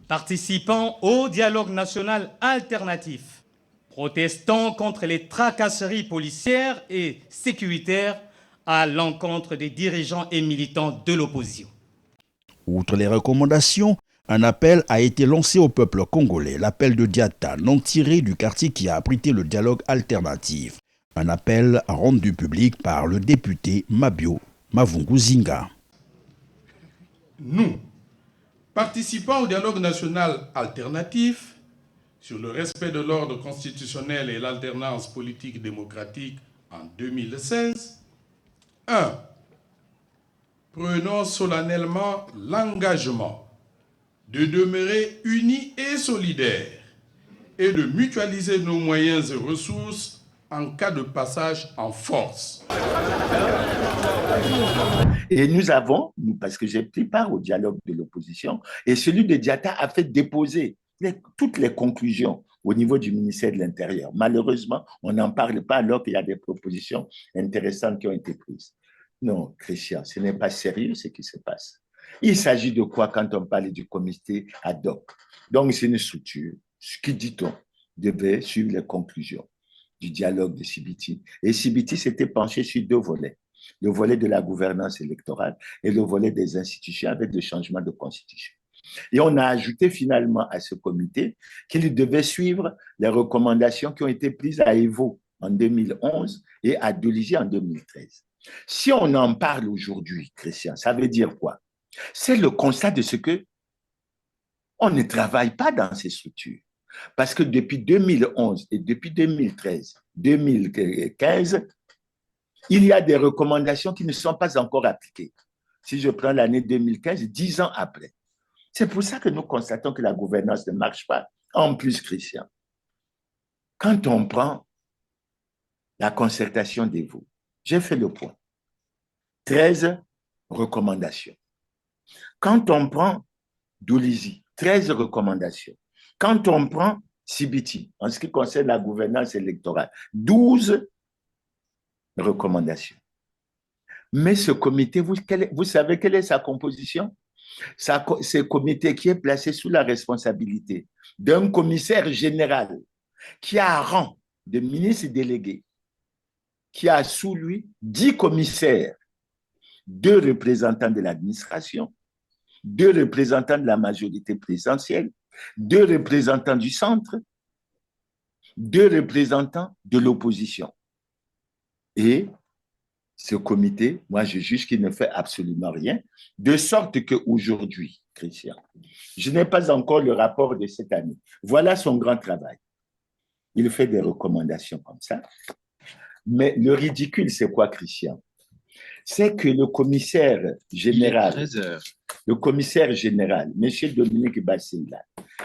participants au dialogue national alternatif, protestons contre les tracasseries policières et sécuritaires à l'encontre des dirigeants et militants de l'opposition. Outre les recommandations, un appel a été lancé au peuple congolais, l'appel de Diatta, non tiré du quartier qui a abrité le dialogue alternatif. Un appel rendu public par le député Mabio Mavungu-Zinga. Nous, participants au dialogue national alternatif sur le respect de l'ordre constitutionnel et l'alternance politique démocratique en 2016, 1. Prenons solennellement l'engagement de demeurer unis et solidaires et de mutualiser nos moyens et ressources en cas de passage en force. Et nous avons, parce que j'ai pris part au dialogue de l'opposition, et celui de Diatta a fait déposer toutes les conclusions au niveau du ministère de l'Intérieur. Malheureusement, on n'en parle pas alors qu'il y a des propositions intéressantes qui ont été prises. Non, Christian, ce n'est pas sérieux ce qui se passe. Il s'agit de quoi quand on parle du comité ad hoc? Donc, c'est une structure qui, dit-on, devait suivre les conclusions du dialogue de Sibiti. Et Sibiti s'était penché sur deux volets. Le volet de la gouvernance électorale et le volet des institutions avec le changement de constitution. Et on a ajouté finalement à ce comité qu'il devait suivre les recommandations qui ont été prises à Evo en 2011 et à Doligie en 2013. Si on en parle aujourd'hui, Christian, ça veut dire quoi? C'est le constat de ce que on ne travaille pas dans ces structures. Parce que depuis 2011 et depuis 2013, 2015, il y a des recommandations qui ne sont pas encore appliquées. Si je prends l'année 2015, 10 ans après. C'est pour ça que nous constatons que la gouvernance ne marche pas. En plus, Christian, quand on prend la concertation des voix, j'ai fait le point. 13 recommandations. Quand on prend Doligie, 13 recommandations. Quand on prend Sibiti, en ce qui concerne la gouvernance électorale, 12 recommandations. Mais ce comité, vous savez quelle est sa composition? C'est un comité qui est placé sous la responsabilité d'un commissaire général qui a rang de ministre délégué, qui a sous lui 10 commissaires, 2 représentants de l'administration, 2 représentants de la majorité présidentielle, 2 représentants du centre, 2 représentants de l'opposition. Et ce comité, moi je juge qu'il ne fait absolument rien, de sorte qu'aujourd'hui, Christian, je n'ai pas encore le rapport de cette année. Voilà son grand travail. Il fait des recommandations comme ça. Mais le ridicule, c'est quoi, Christian? C'est que le commissaire général, M. Dominique Bassila,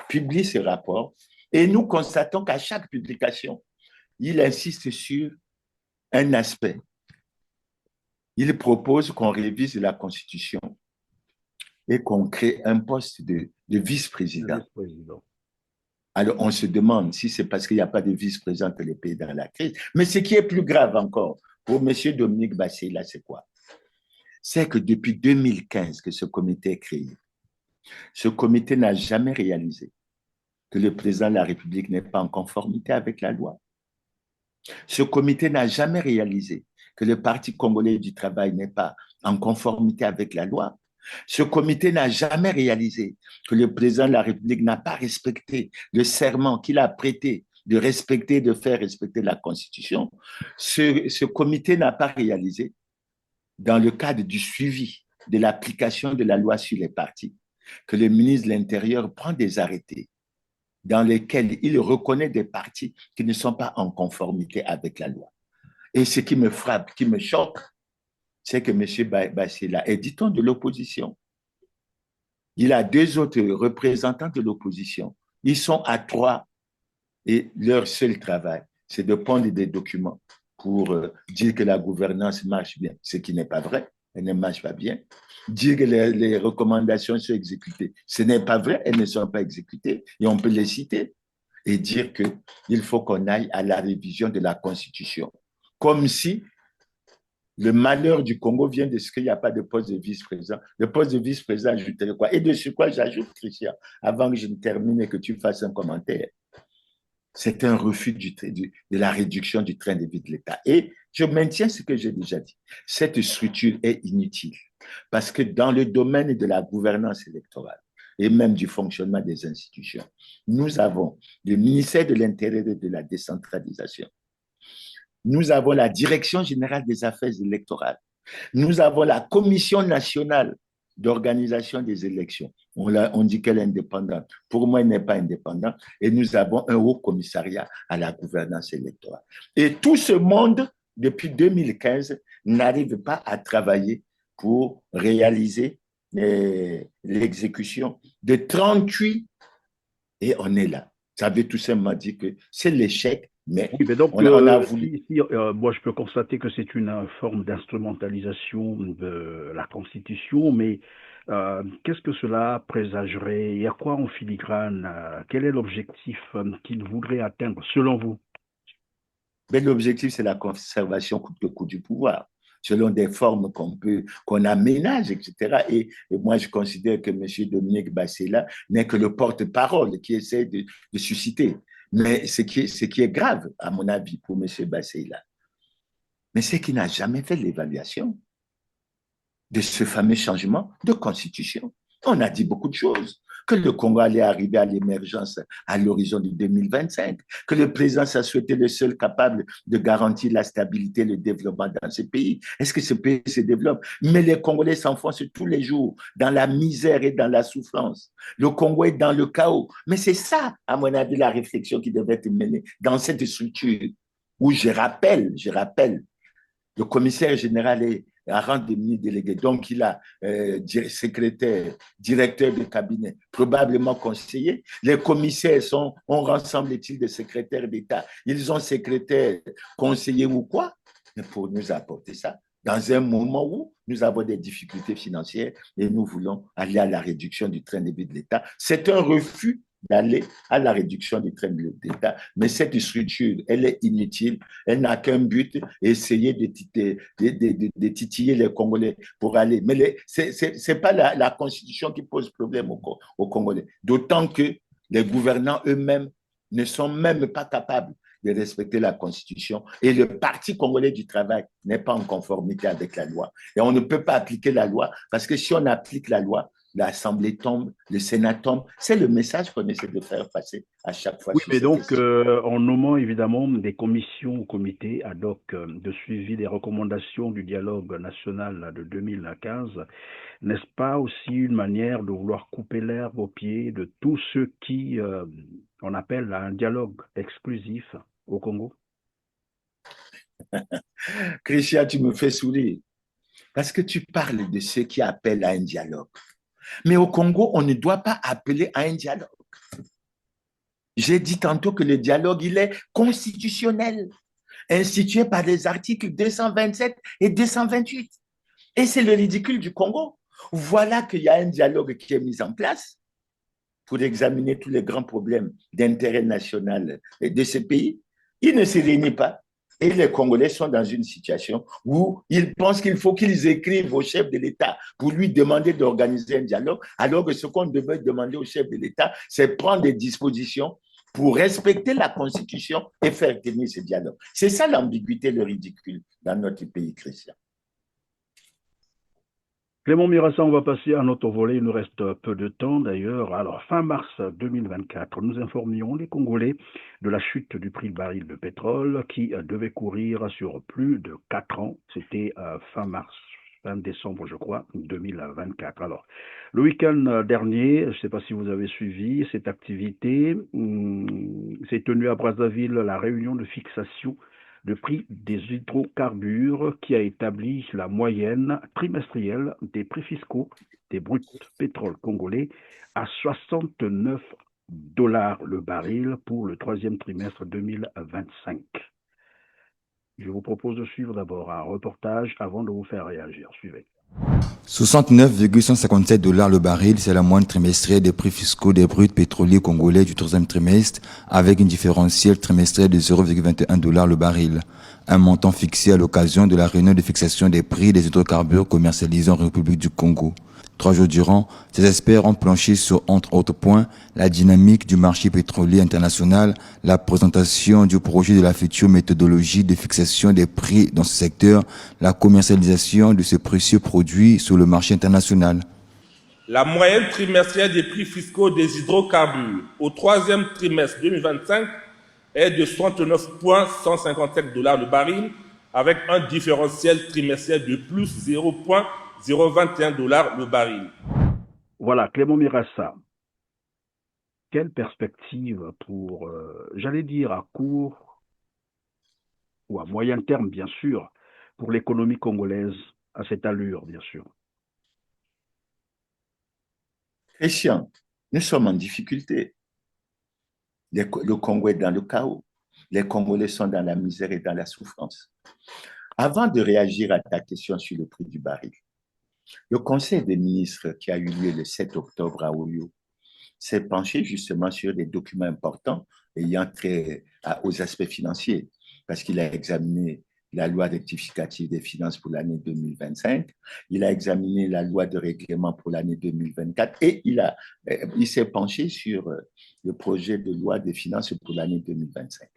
publie ce rapport et nous constatons qu'à chaque publication, il insiste sur un aspect. Il propose qu'on révise la Constitution et qu'on crée un poste de vice-président. Alors, on se demande si c'est parce qu'il n'y a pas de vice-président que le pays est dans la crise. Mais ce qui est plus grave encore, pour M. Dominique Bassila, c'est quoi? C'est que depuis 2015 que ce comité est créé, ce comité n'a jamais réalisé que le président de la République n'est pas en conformité avec la loi. Ce comité n'a jamais réalisé que le Parti congolais du travail n'est pas en conformité avec la loi. Ce comité n'a jamais réalisé que le président de la République n'a pas respecté le serment qu'il a prêté de respecter, de faire respecter la Constitution. Ce comité n'a pas réalisé, dans le cadre du suivi de l'application de la loi sur les partis, que le ministre de l'Intérieur prend des arrêtés dans lesquels il reconnaît des partis qui ne sont pas en conformité avec la loi. Et ce qui me frappe, qui me choque, c'est que M. Bassila est, dit-on, de l'opposition. Il a 2 autres représentants de l'opposition. Ils sont à 3 et leur seul travail, c'est de prendre des documents pour dire que la gouvernance marche bien, ce qui n'est pas vrai, elle ne marche pas bien. Dire que les recommandations sont exécutées, ce n'est pas vrai, elles ne sont pas exécutées et on peut les citer. Et dire qu'il faut qu'on aille à la révision de la Constitution. Comme si le malheur du Congo vient de ce qu'il n'y a pas de poste de vice-président. Le poste de vice-président, ajouterait quoi? Et de ce quoi j'ajoute, Christian, avant que je ne termine et que tu fasses un commentaire. C'est un refus de la réduction du train de vie de l'État. Et je maintiens ce que j'ai déjà dit. Cette structure est inutile parce que dans le domaine de la gouvernance électorale et même du fonctionnement des institutions, nous avons le ministère de l'Intérieur et de la décentralisation. Nous avons la Direction générale des affaires électorales. Nous avons la Commission nationale d'organisation des élections. On dit qu'elle est indépendante. Pour moi, elle n'est pas indépendante. Et nous avons un haut commissariat à la gouvernance électorale. Et tout ce monde, depuis 2015, n'arrive pas à travailler pour réaliser l'exécution de 38. Et on est là. Ça veut tout simplement dire que c'est l'échec Mais Oui, mais donc, on a voulu... moi, je peux constater que c'est une forme d'instrumentalisation de la Constitution, mais qu'est-ce que cela présagerait? Il y a quoi en filigrane? Quel est l'objectif qu'il voudrait atteindre, selon vous? Mais l'objectif, c'est la conservation coûte que coûte du pouvoir, selon des formes qu'on aménage, etc. Et moi, je considère que M. Dominique Bassela n'est que le porte-parole qui essaie de susciter. Mais ce qui est grave, à mon avis, pour M. Bassela, mais c'est qu'il n'a jamais fait l'évaluation de ce fameux changement de constitution. On a dit beaucoup de choses, que le Congo allait arriver à l'émergence à l'horizon de 2025, que le président s'est souhaité le seul capable de garantir la stabilité et le développement dans ce pays. Est-ce que ce pays se développe? Mais les Congolais s'enfoncent tous les jours dans la misère et dans la souffrance. Le Congo est dans le chaos. Mais c'est ça, à mon avis, la réflexion qui devrait être menée dans cette structure où je rappelle, le commissaire général est à rang de ministre délégué. Donc, il a secrétaire, directeur de cabinet, probablement conseiller. Les commissaires ont rang, semble-t-il, de secrétaire d'État. Ils ont secrétaire, conseiller ou quoi, mais pour nous apporter ça dans un moment où nous avons des difficultés financières et nous voulons aller à la réduction du train de vie de l'État. C'est un refus d'aller à la réduction du train de vie de l'État. Mais cette structure, elle est inutile. Elle n'a qu'un but, essayer de titiller les Congolais pour aller. Mais ce n'est pas la Constitution qui pose problème aux Congolais. D'autant que les gouvernants eux-mêmes ne sont même pas capables de respecter la Constitution. Et le Parti congolais du travail n'est pas en conformité avec la loi. Et on ne peut pas appliquer la loi parce que si on applique la loi, l'Assemblée tombe, le Sénat tombe. C'est le message qu'on essaie de faire passer à chaque fois. Oui, mais donc, en nommant évidemment des commissions ou comités ad hoc de suivi des recommandations du dialogue national de 2015, n'est-ce pas aussi une manière de vouloir couper l'herbe aux pieds de tous ceux qui, on appelle un dialogue exclusif au Congo? Christian, tu me fais sourire parce que tu parles de ceux qui appellent à un dialogue. Mais au Congo, on ne doit pas appeler à un dialogue. J'ai dit tantôt que le dialogue, il est constitutionnel, institué par les articles 227 et 228. Et c'est le ridicule du Congo. Voilà qu'il y a un dialogue qui est mis en place pour examiner tous les grands problèmes d'intérêt national de ce pays. Il ne se réunit pas. Et les Congolais sont dans une situation où ils pensent qu'il faut qu'ils écrivent au chef de l'État pour lui demander d'organiser un dialogue, alors que ce qu'on devait demander au chef de l'État, c'est prendre des dispositions pour respecter la Constitution et faire tenir ce dialogue. C'est ça l'ambiguïté, le ridicule dans notre pays chrétien. Clément Mirassa, on va passer à notre volet. Il nous reste peu de temps d'ailleurs. Alors, fin mars 2024, nous informions les Congolais de la chute du prix du baril de pétrole qui devait courir sur plus de 4 ans. C'était fin mars, fin décembre, je crois, 2024. Alors, le week-end dernier, je ne sais pas si vous avez suivi cette activité, s'est tenue à Brazzaville la réunion de fixation de prix des hydrocarbures qui a établi la moyenne trimestrielle des prix fiscaux des bruts pétrole congolais à 69 $ le baril pour le troisième trimestre 2025. Je vous propose de suivre d'abord un reportage avant de vous faire réagir. Suivez. 69,157 $ le baril, c'est la moyenne trimestrielle des prix fiscaux des bruts pétroliers congolais du troisième trimestre, avec une différentielle trimestrielle de 0,21 $ le baril. Un montant fixé à l'occasion de la réunion de fixation des prix des hydrocarbures commercialisés en République du Congo. 3 jours durant, ces experts ont planché sur, entre autres points, la dynamique du marché pétrolier international, la présentation du projet de la future méthodologie de fixation des prix dans ce secteur, la commercialisation de ces précieux produits sur le marché international. La moyenne trimestrielle des prix fiscaux des hydrocarbures au troisième trimestre 2025 est de 69,157 $ le baril, avec un différentiel trimestriel de plus 0,021 $ le baril. Voilà, Clément Mirassa. Quelle perspective pour, j'allais dire à court ou à moyen terme, bien sûr, pour l'économie congolaise à cette allure, bien sûr? Christian, nous sommes en difficulté. Le Congo est dans le chaos. les Congolais sont dans la misère et dans la souffrance. Avant de réagir à ta question sur le prix du baril, le Conseil des ministres qui a eu lieu le 7 octobre à Oyo s'est penché justement sur des documents importants ayant trait aux aspects financiers, parce qu'il a examiné la loi rectificative des finances pour l'année 2025, il a examiné la loi de règlement pour l'année 2024 et il s'est penché sur le projet de loi des finances pour l'année 2025.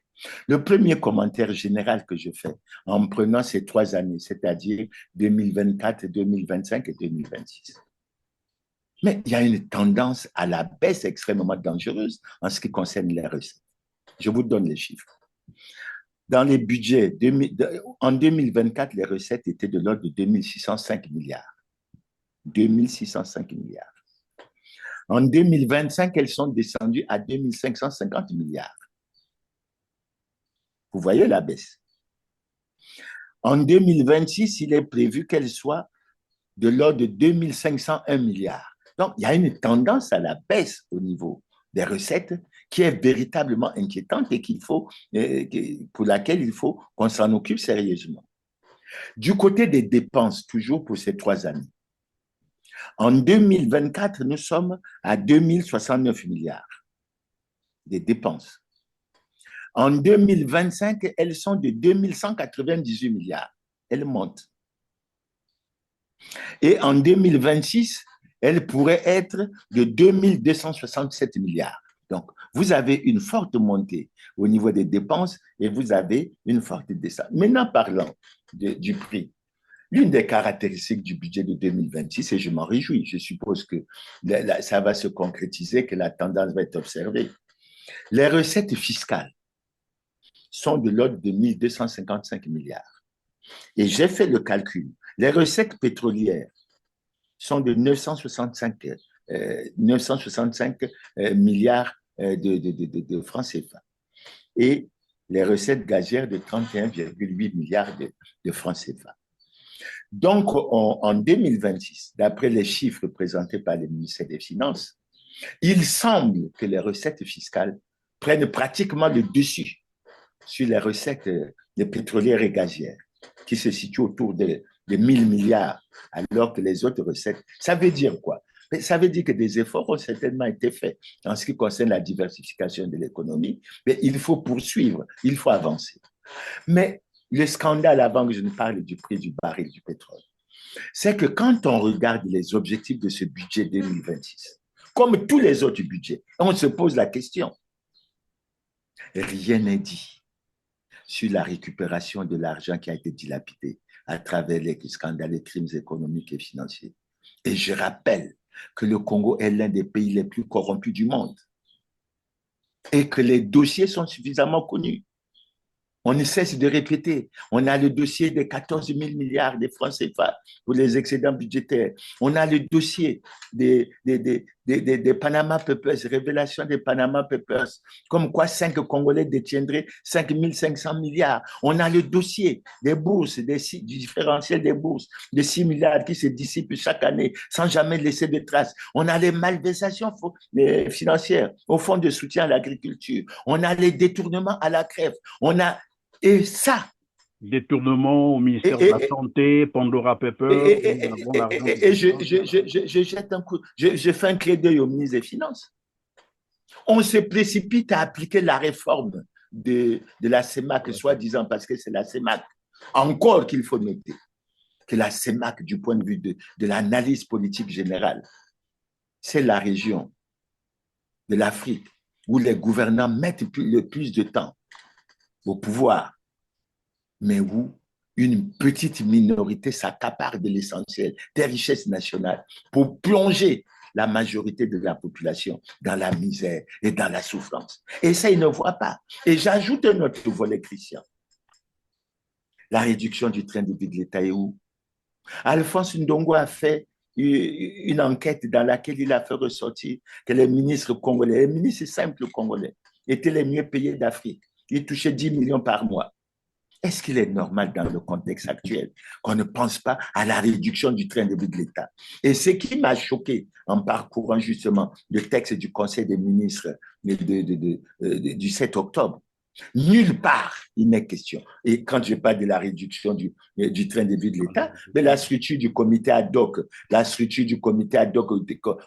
Le premier commentaire général que je fais en prenant ces 3 années, c'est-à-dire 2024, 2025 et 2026. Mais il y a une tendance à la baisse extrêmement dangereuse en ce qui concerne les recettes. Je vous donne les chiffres. Dans les budgets, en 2024, les recettes étaient de l'ordre de 2605 milliards. 2605 milliards. En 2025, elles sont descendues à 2550 milliards. Vous voyez la baisse. En 2026, il est prévu qu'elles soient de l'ordre de 2501 milliards. Donc, il y a une tendance à la baisse au niveau des recettes qui est véritablement inquiétante et pour laquelle il faut qu'on s'en occupe sérieusement. Du côté des dépenses, toujours pour ces 3 années, en 2024, nous sommes à 2069 milliards des dépenses. En 2025, elles sont de 2198 milliards. Elles montent. Et en 2026, elles pourraient être de 2267 milliards. Donc, vous avez une forte montée au niveau des dépenses et vous avez une forte descente. Maintenant, parlons du prix. L'une des caractéristiques du budget de 2026, et je m'en réjouis, je suppose que ça va se concrétiser, que la tendance va être observée. Les recettes fiscales sont de l'ordre de 1255 milliards. Et j'ai fait le calcul. Les recettes pétrolières sont de 965 milliards de francs CFA. Et les recettes gazières de 31,8 milliards de francs CFA. Donc, en 2026, d'après les chiffres présentés par le ministère des Finances, il semble que les recettes fiscales prennent pratiquement le dessus sur les recettes des pétrolières et gazières, qui se situent autour de 1000 milliards, alors que les autres recettes, ça veut dire quoi? Ça veut dire que des efforts ont certainement été faits en ce qui concerne la diversification de l'économie, mais il faut poursuivre, il faut avancer. Mais le scandale, avant que je ne parle du prix du baril du pétrole, c'est que quand on regarde les objectifs de ce budget 2026, comme tous les autres budgets, on se pose la question. Rien n'est dit sur la récupération de l'argent qui a été dilapidé à travers les scandales, les crimes économiques et financiers. Et je rappelle que le Congo est l'un des pays les plus corrompus du monde et que les dossiers sont suffisamment connus. On ne cesse de répéter. On a le dossier des 14 000 milliards de francs CFA pour les excédents budgétaires. On a le dossier des Panama Papers, révélation des Panama Papers, comme quoi 5 Congolais détiendraient 5 500 milliards. On a le dossier des bourses, du différentiel des bourses, de 6 milliards qui se dissipent chaque année sans jamais laisser de traces. On a les malversations financières au fonds de soutien à l'agriculture. On a les détournements à la crève. On a et ça. Détournement au ministère de la Santé, Pandora Papers. Et je jette un coup, je fais un clin d'œil au ministre des Finances. On se précipite à appliquer la réforme de la CEMAC, soi-disant, parce que c'est la CEMAC. Encore qu'il faut noter que la CEMAC, du point de vue de l'analyse politique générale, c'est la région de l'Afrique où les gouvernants mettent le plus de temps au pouvoir, mais où une petite minorité s'accapare de l'essentiel des richesses nationales pour plonger la majorité de la population dans la misère et dans la souffrance. Et ça, ils ne voient pas. Et j'ajoute un autre volet, Christian. La réduction du train de vie de l'État est où? Alphonse Ndongo a fait une enquête dans laquelle il a fait ressortir que les ministres congolais, les ministres simples congolais, étaient les mieux payés d'Afrique. Ils touchaient 10 millions par mois. Est-ce qu'il est normal dans le contexte actuel qu'on ne pense pas à la réduction du train de vie de l'État? Et ce qui m'a choqué en parcourant justement le texte du Conseil des ministres du 7 octobre, Nulle part, il n'est question. Et quand je parle de la réduction du train de vie de l'État, mais la structure du comité ad hoc,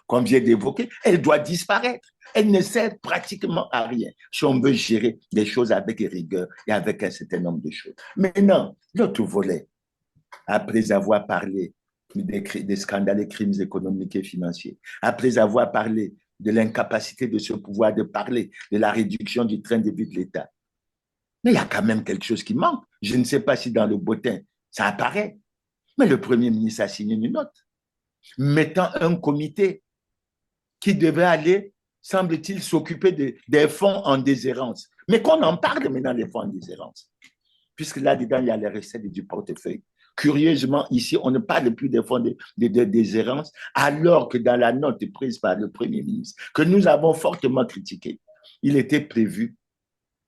qu'on vient d'évoquer, elle doit disparaître. Elle ne sert pratiquement à rien si on veut gérer les choses avec rigueur et avec un certain nombre de choses. Maintenant, l'autre volet, après avoir parlé des scandales et crimes économiques et financiers, après avoir parlé de l'incapacité de ce pouvoir de parler de la réduction du train de vie de l'État, mais il y a quand même quelque chose qui manque. Je ne sais pas si dans le bottin, ça apparaît. Mais le Premier ministre a signé une note mettant un comité qui devait aller, semble-t-il, s'occuper des fonds en déshérence. Mais qu'on en parle maintenant des fonds en déshérence. Puisque là-dedans, il y a les recettes du portefeuille. Curieusement, ici, on ne parle plus des fonds de déshérence, alors que dans la note prise par le Premier ministre, que nous avons fortement critiqué, il était prévu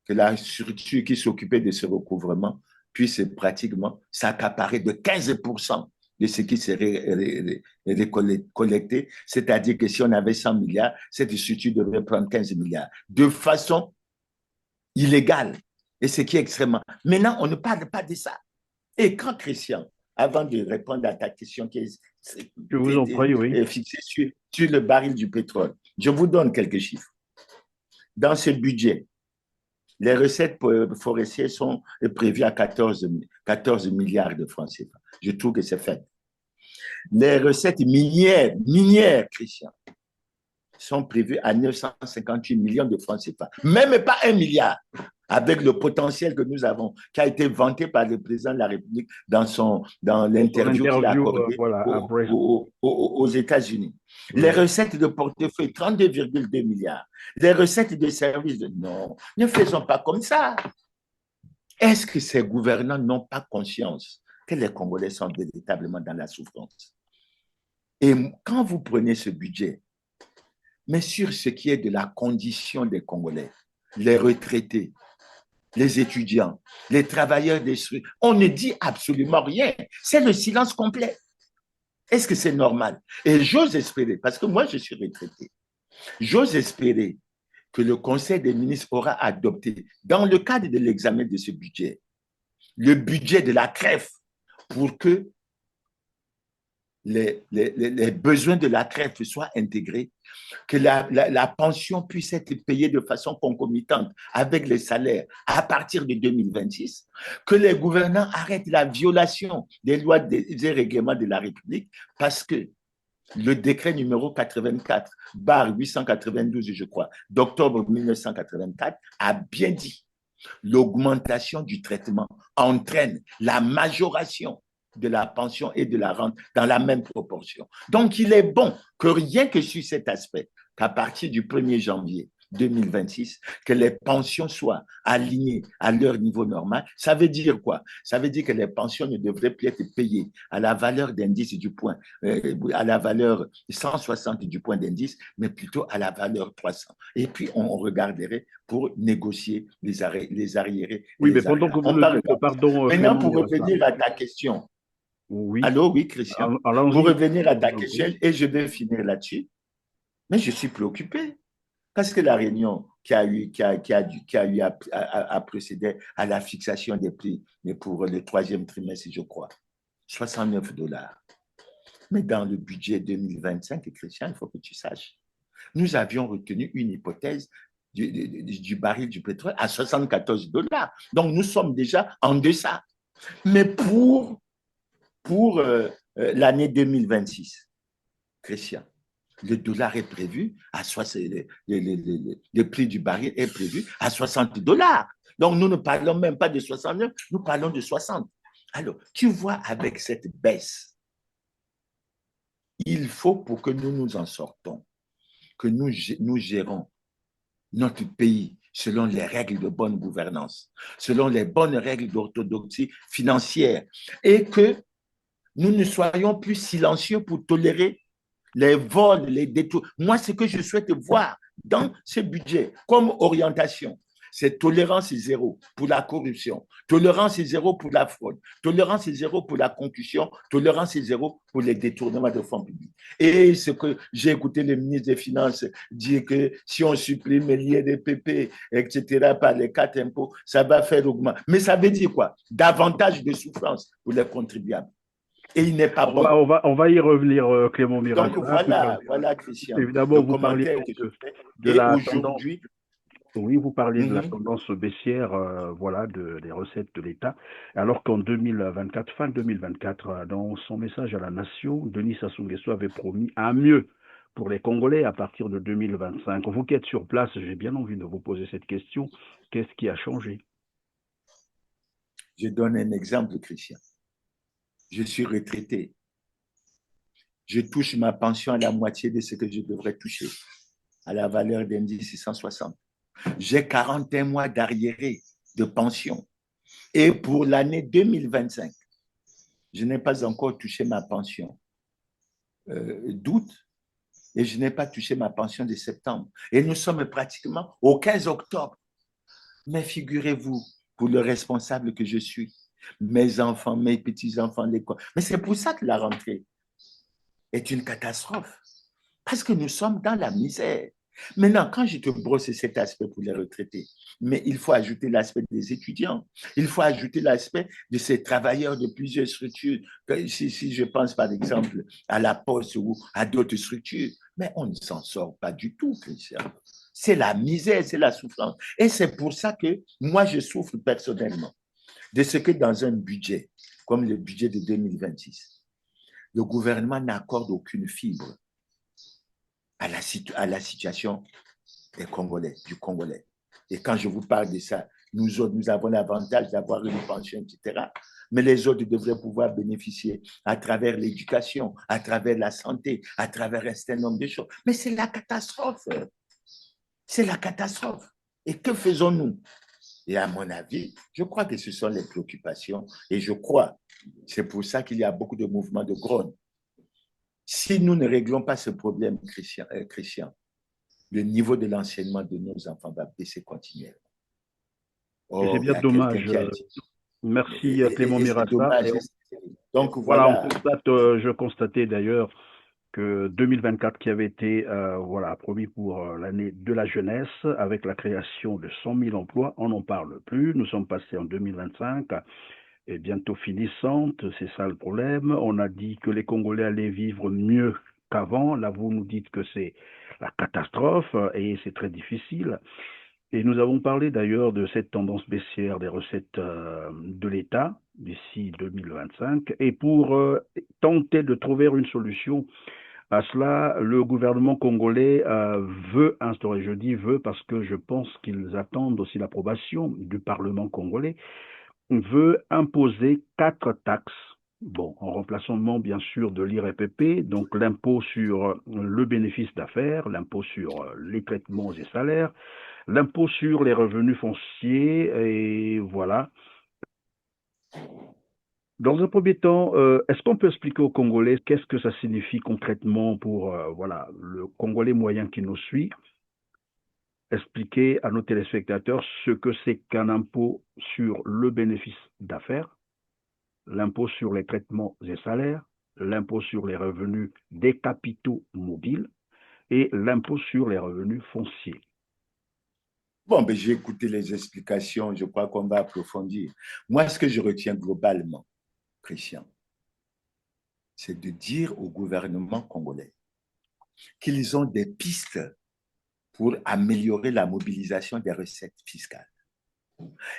que la structure qui s'occupait de ce recouvrement puisse pratiquement s'accaparer de 15% de ce qui serait collecté. C'est-à-dire que si on avait 100 milliards, cette structure devrait prendre 15 milliards de façon illégale. Et ce qui est extrêmement... Maintenant, on ne parle pas de ça. Et quand Christian, avant de répondre à ta question qui est fixée sur le baril du pétrole, je vous donne quelques chiffres. Dans ce budget, les recettes forestières sont prévues à 14 milliards de francs CFA. Je trouve que c'est fait. Les recettes minières, Christian, sont prévues à 958 millions de francs CFA. Même pas 1 milliard, avec le potentiel que nous avons, qui a été vanté par le président de la République dans l'interview qu'il a accordée aux États-Unis. Les recettes de portefeuille, 32,2 milliards. Les recettes de services, non, ne faisons pas comme ça. Est-ce que ces gouvernants n'ont pas conscience que les Congolais sont véritablement dans la souffrance? Et quand vous prenez ce budget, mais sur ce qui est de la condition des Congolais, les retraités, les étudiants, les travailleurs détruits, on ne dit absolument rien. C'est le silence complet. Est-ce que c'est normal? Et j'ose espérer, parce que moi je suis retraité, j'ose espérer que le Conseil des ministres aura adopté, dans le cadre de l'examen de ce budget, le budget de la CREF pour que les besoins de la CREF soient intégrés, que la pension puisse être payée de façon concomitante avec les salaires à partir de 2026, que les gouvernants arrêtent la violation des lois et règlements de la République, parce que le décret numéro 84/892, je crois, d'octobre 1984, a bien dit l'augmentation du traitement entraîne la majoration de la pension et de la rente dans la même proportion. Donc, il est bon que rien que sur cet aspect, qu'à partir du 1er janvier 2026, que les pensions soient alignées à leur niveau normal. Ça veut dire quoi? Ça veut dire que les pensions ne devraient plus être payées à la valeur d'indice du point, à la valeur 160 du point d'indice, mais plutôt à la valeur 300. Et puis, on regarderait pour négocier les arriérés. Oui, mais pendant que vous le pardon. Maintenant, pour revenir à ta question. Oui. Allô, oui, Christian. Pour revenir à ta question, et je vais finir là-dessus, mais je suis préoccupé. Parce que la réunion qui a précédé à la fixation des prix, mais pour le 3e trimestre, je crois, $69. Mais dans le budget 2025, Christian, il faut que tu saches, nous avions retenu une hypothèse du baril du pétrole à $74. Donc, nous sommes déjà en deçà. Mais pour l'année 2026, Christian, le dollar est prévu à 60, le prix du baril est prévu à $60. Donc, nous ne parlons même pas de 69, nous parlons de 60. Alors, tu vois, avec cette baisse, il faut pour que nous nous en sortons, que nous gérons notre pays selon les règles de bonne gouvernance, selon les bonnes règles d'orthodoxie financière, et que nous ne soyons plus silencieux pour tolérer les vols, les détours. Moi, ce que je souhaite voir dans ce budget comme orientation, c'est tolérance zéro pour la corruption, tolérance zéro pour la fraude, tolérance zéro pour la concussion, tolérance zéro pour les détournements de fonds publics. Et ce que j'ai écouté le ministre des Finances dire que si on supprime l'IRPP, etc., par les 4 impôts, ça va faire augmenter. Mais ça veut dire quoi? Davantage de souffrance pour les contribuables. Et il n'est pas bon. On va y revenir, Clément Mirage. Donc voilà, Christian. Évidemment, vous parliez de la tendance. Oui, vous parliez de la tendance baissière, voilà, des recettes de l'État, alors qu'en 2024, fin 2024, dans son message à la nation, Denis Sassou Nguesso avait promis un mieux pour les Congolais à partir de 2025. Vous qui êtes sur place, j'ai bien envie de vous poser cette question. Qu'est-ce qui a changé? Je donne un exemple, Christian. Je suis retraité. Je touche ma pension à la moitié de ce que je devrais toucher, à la valeur d'indice 660. J'ai 41 mois d'arriéré de pension. Et pour l'année 2025, je n'ai pas encore touché ma pension d'août et je n'ai pas touché ma pension de septembre. Et nous sommes pratiquement au 15 octobre. Mais figurez-vous, pour le responsable que je suis, mes enfants, mes petits-enfants, l'école. Mais c'est pour ça que la rentrée est une catastrophe. Parce que nous sommes dans la misère. Maintenant, quand je te brosse cet aspect pour les retraités, mais il faut ajouter l'aspect des étudiants, il faut ajouter l'aspect de ces travailleurs de plusieurs structures. Si je pense par exemple à la Poste ou à d'autres structures, mais on ne s'en sort pas du tout, Christian. C'est la misère, c'est la souffrance. Et c'est pour ça que moi, je souffre personnellement de ce que dans un budget, comme le budget de 2026, le gouvernement n'accorde aucune fibre à la situation des Congolais, du Congolais. Et quand je vous parle de ça, nous avons l'avantage d'avoir une pension, etc. Mais les autres devraient pouvoir bénéficier à travers l'éducation, à travers la santé, à travers un certain nombre de choses. Mais c'est la catastrophe. C'est la catastrophe. Et que faisons-nous? Et à mon avis, je crois que ce sont les préoccupations. Et je crois, c'est pour ça qu'il y a beaucoup de mouvements de grogne. Si nous ne réglons pas ce problème, Christian, le niveau de l'enseignement de nos enfants va baisser continuellement. C'est bien dommage. Merci Clément Mirassa. Donc voilà, je constatais d'ailleurs que 2024 qui avait été promis pour l'année de la jeunesse avec la création de 100 000 emplois, on n'en parle plus. Nous sommes passés en 2025 et bientôt finissante, c'est ça le problème. On a dit que les Congolais allaient vivre mieux qu'avant. Là, vous nous dites que c'est la catastrophe et c'est très difficile. Et nous avons parlé d'ailleurs de cette tendance baissière des recettes de l'État d'ici 2025. Et pour tenter de trouver une solution à cela, le gouvernement congolais veut instaurer, je dis veut parce que je pense qu'ils attendent aussi l'approbation du Parlement congolais, veut imposer 4 taxes. Bon, en remplacement bien sûr de l'IRPP, donc l'impôt sur le bénéfice d'affaires, l'impôt sur les traitements et salaires, l'impôt sur les revenus fonciers, et voilà. Dans un premier temps, est-ce qu'on peut expliquer aux Congolais qu'est-ce que ça signifie concrètement pour le Congolais moyen qui nous suit? Expliquer à nos téléspectateurs ce que c'est qu'un impôt sur le bénéfice d'affaires, l'impôt sur les traitements et salaires, l'impôt sur les revenus des capitaux mobiles et l'impôt sur les revenus fonciers. Bon, ben, j'ai écouté les explications, je crois qu'on va approfondir. Moi, ce que je retiens globalement, Christian, c'est de dire au gouvernement congolais qu'ils ont des pistes pour améliorer la mobilisation des recettes fiscales.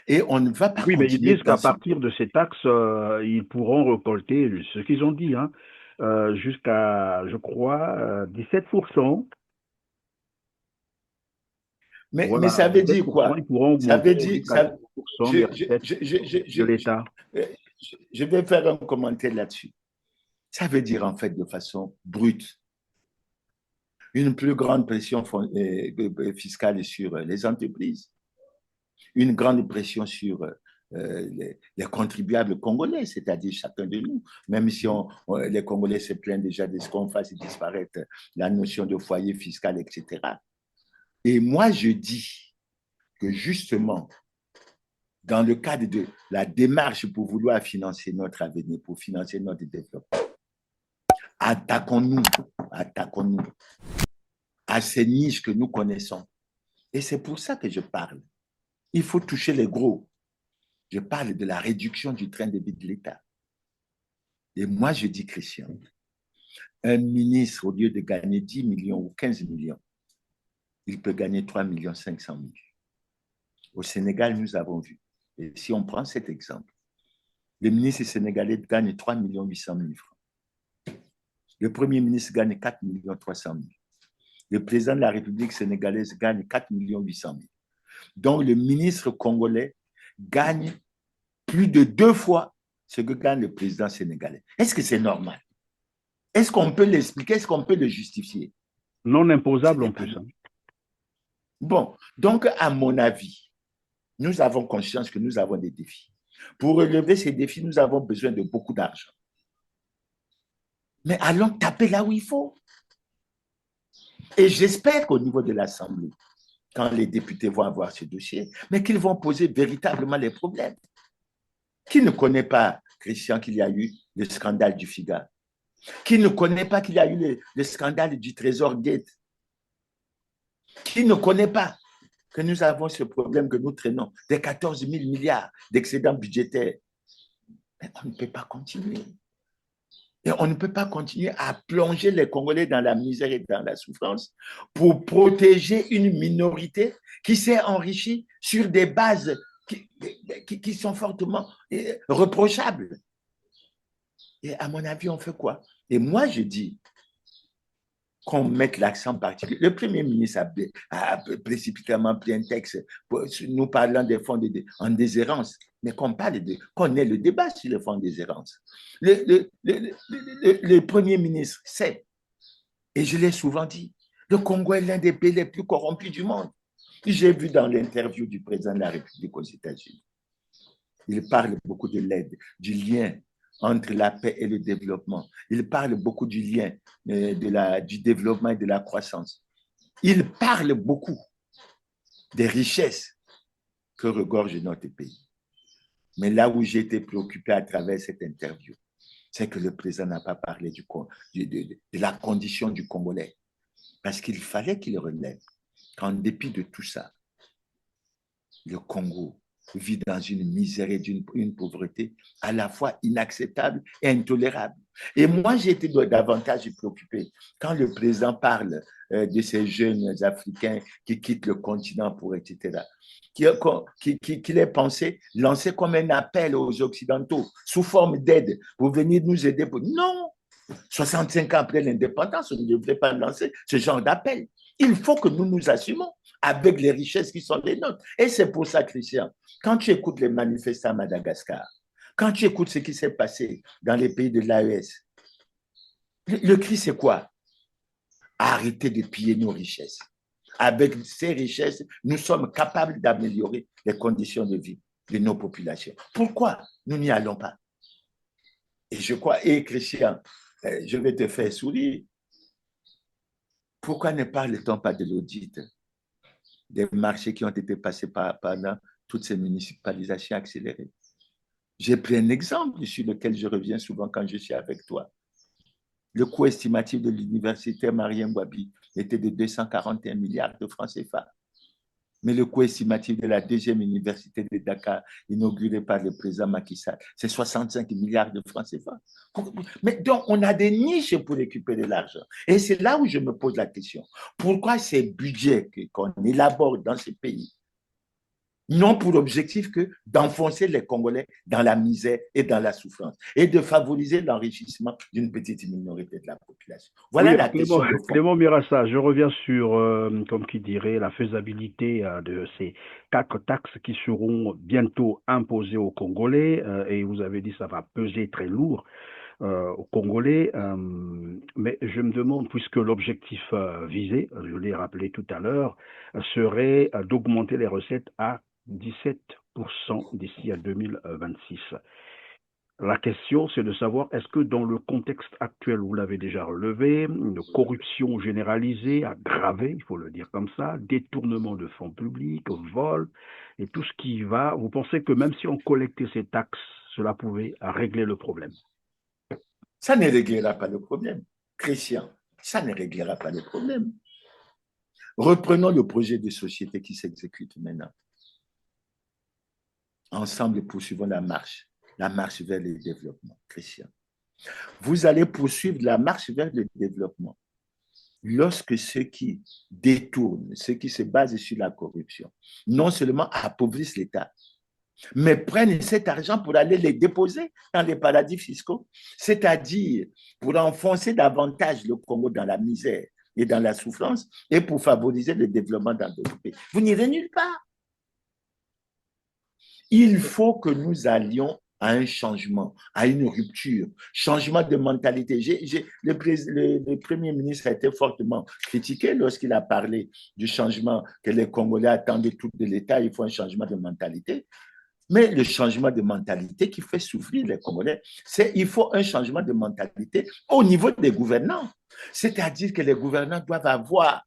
Et on ne va pas. Oui, mais ils disent qu'à partir de ces taxes, ils pourront récolter, ce qu'ils ont dit, jusqu'à, je crois, 17%. Mais ça veut dire quoi? Ça veut dire de l'État. Je vais faire un commentaire là-dessus. Ça veut dire en fait de façon brute une plus grande pression fiscale sur les entreprises, une grande pression sur les contribuables congolais, c'est-à-dire chacun de nous, même si les Congolais se plaignent déjà de ce qu'on fasse disparaître la notion de foyer fiscal, etc. Et moi, je dis que justement, dans le cadre de la démarche pour vouloir financer notre avenir, pour financer notre développement, attaquons-nous à ces niches que nous connaissons. Et c'est pour ça que je parle. Il faut toucher les gros. Je parle de la réduction du train de vie de l'État. Et moi, je dis, Christian, un ministre, au lieu de gagner 10 millions ou 15 millions, il peut gagner 3 500 000. Au Sénégal, nous avons vu. Et si on prend cet exemple, le ministre sénégalais gagne 3 800 000 francs. Le Premier ministre gagne 4 300 000. Le président de la République sénégalaise gagne 4 800 000. Donc, le ministre congolais gagne plus de 2 fois ce que gagne le président sénégalais. Est-ce que c'est normal? Est-ce qu'on peut l'expliquer? Est-ce qu'on peut le justifier? Non imposable en plus. Bon, donc, à mon avis, nous avons conscience que nous avons des défis. Pour relever ces défis, nous avons besoin de beaucoup d'argent. Mais allons taper là où il faut. Et j'espère qu'au niveau de l'Assemblée, quand les députés vont avoir ce dossier, mais qu'ils vont poser véritablement les problèmes. Qui ne connaît pas, Christian, qu'il y a eu le scandale du FIGA? Qui ne connaît pas qu'il y a eu le scandale du Trésor Gate? Qui ne connaît pas que nous avons ce problème que nous traînons, des 14 000 milliards d'excédents budgétaires? Mais on ne peut pas continuer. Et on ne peut pas continuer à plonger les Congolais dans la misère et dans la souffrance pour protéger une minorité qui s'est enrichie sur des bases qui sont fortement reprochables. Et à mon avis, on fait quoi? Et moi, je dis qu'on mette l'accent particulier. Le Premier ministre a précipitamment pris un texte nous parlant des fonds en déshérence, mais qu'on ait le débat sur les fonds en déshérence. Le Premier ministre sait, et je l'ai souvent dit, le Congo est l'un des pays les plus corrompus du monde. J'ai vu dans l'interview du président de la République aux États-Unis, il parle beaucoup de l'aide, du lien entre la paix et le développement. Il parle beaucoup du lien du développement et de la croissance. Il parle beaucoup des richesses que regorge notre pays. Mais là où j'ai été préoccupé à travers cette interview, c'est que le président n'a pas parlé de la condition du Congolais. Parce qu'il fallait qu'il relève qu'en dépit de tout ça, le Congo vit dans une misère et une pauvreté à la fois inacceptable et intolérable. Et moi, j'ai été davantage préoccupé quand le président parle de ces jeunes Africains qui quittent le continent pour etc., qu'il ait pensé lancer comme un appel aux Occidentaux sous forme d'aide pour venir nous aider. Non! 65 ans après l'indépendance, on ne devrait pas lancer ce genre d'appel. Il faut que nous nous assumons avec les richesses qui sont les nôtres. Et c'est pour ça, Christian, quand tu écoutes les manifestants à Madagascar, quand tu écoutes ce qui s'est passé dans les pays de l'AES, le cri, c'est quoi? Arrêtez de piller nos richesses. Avec ces richesses, nous sommes capables d'améliorer les conditions de vie de nos populations. Pourquoi nous n'y allons pas? Et je crois, et Christian, je vais te faire sourire. Pourquoi ne parle-t-on pas de l'audit des marchés qui ont été passés pendant toutes ces municipalisations accélérées? J'ai pris un exemple sur lequel je reviens souvent quand je suis avec toi. Le coût estimatif de l'université Marien Ngouabi était de 241 milliards de francs CFA. Mais le coût estimatif de la deuxième université de Dakar, inaugurée par le président Macky Sall, c'est 65 milliards de francs CFA. Mais donc, on a des niches pour récupérer l'argent. Et c'est là où je me pose la question. Pourquoi ces budgets qu'on élabore dans ces pays n'ont pour objectif que d'enfoncer les Congolais dans la misère et dans la souffrance et de favoriser l'enrichissement d'une petite minorité de la population? Voilà oui, la question. Clément Mirassa, je reviens sur, comme qui dirait, la faisabilité de ces 4 taxes qui seront bientôt imposées aux Congolais. Et vous avez dit que ça va peser très lourd aux Congolais. Mais je me demande, puisque l'objectif visé, je l'ai rappelé tout à l'heure, serait d'augmenter les recettes à 17% d'ici à 2026. La question, c'est de savoir, est-ce que dans le contexte actuel, vous l'avez déjà relevé, une corruption généralisée, aggravée, il faut le dire comme ça, détournement de fonds publics, vol, et tout ce qui va, vous pensez que même si on collectait ces taxes, cela pouvait régler le problème? Ça ne réglera pas le problème. Christian, ça ne réglera pas le problème. Reprenons le projet de société qui s'exécute maintenant. Ensemble, poursuivons la marche vers le développement. Christian, vous allez poursuivre la marche vers le développement lorsque ceux qui détournent, ceux qui se basent sur la corruption, non seulement appauvrissent l'État, mais prennent cet argent pour aller les déposer dans les paradis fiscaux, c'est-à-dire pour enfoncer davantage le Congo dans la misère et dans la souffrance et pour favoriser le développement dans d'autres pays. Vous n'irez nulle part. Il faut que nous allions à un changement, à une rupture, changement de mentalité. Le Premier ministre a été fortement critiqué lorsqu'il a parlé du changement que les Congolais attendaient tout de l'État. Il faut un changement de mentalité. Mais le changement de mentalité qui fait souffrir les Congolais, il faut un changement de mentalité au niveau des gouvernants. C'est-à-dire que les gouvernants doivent avoir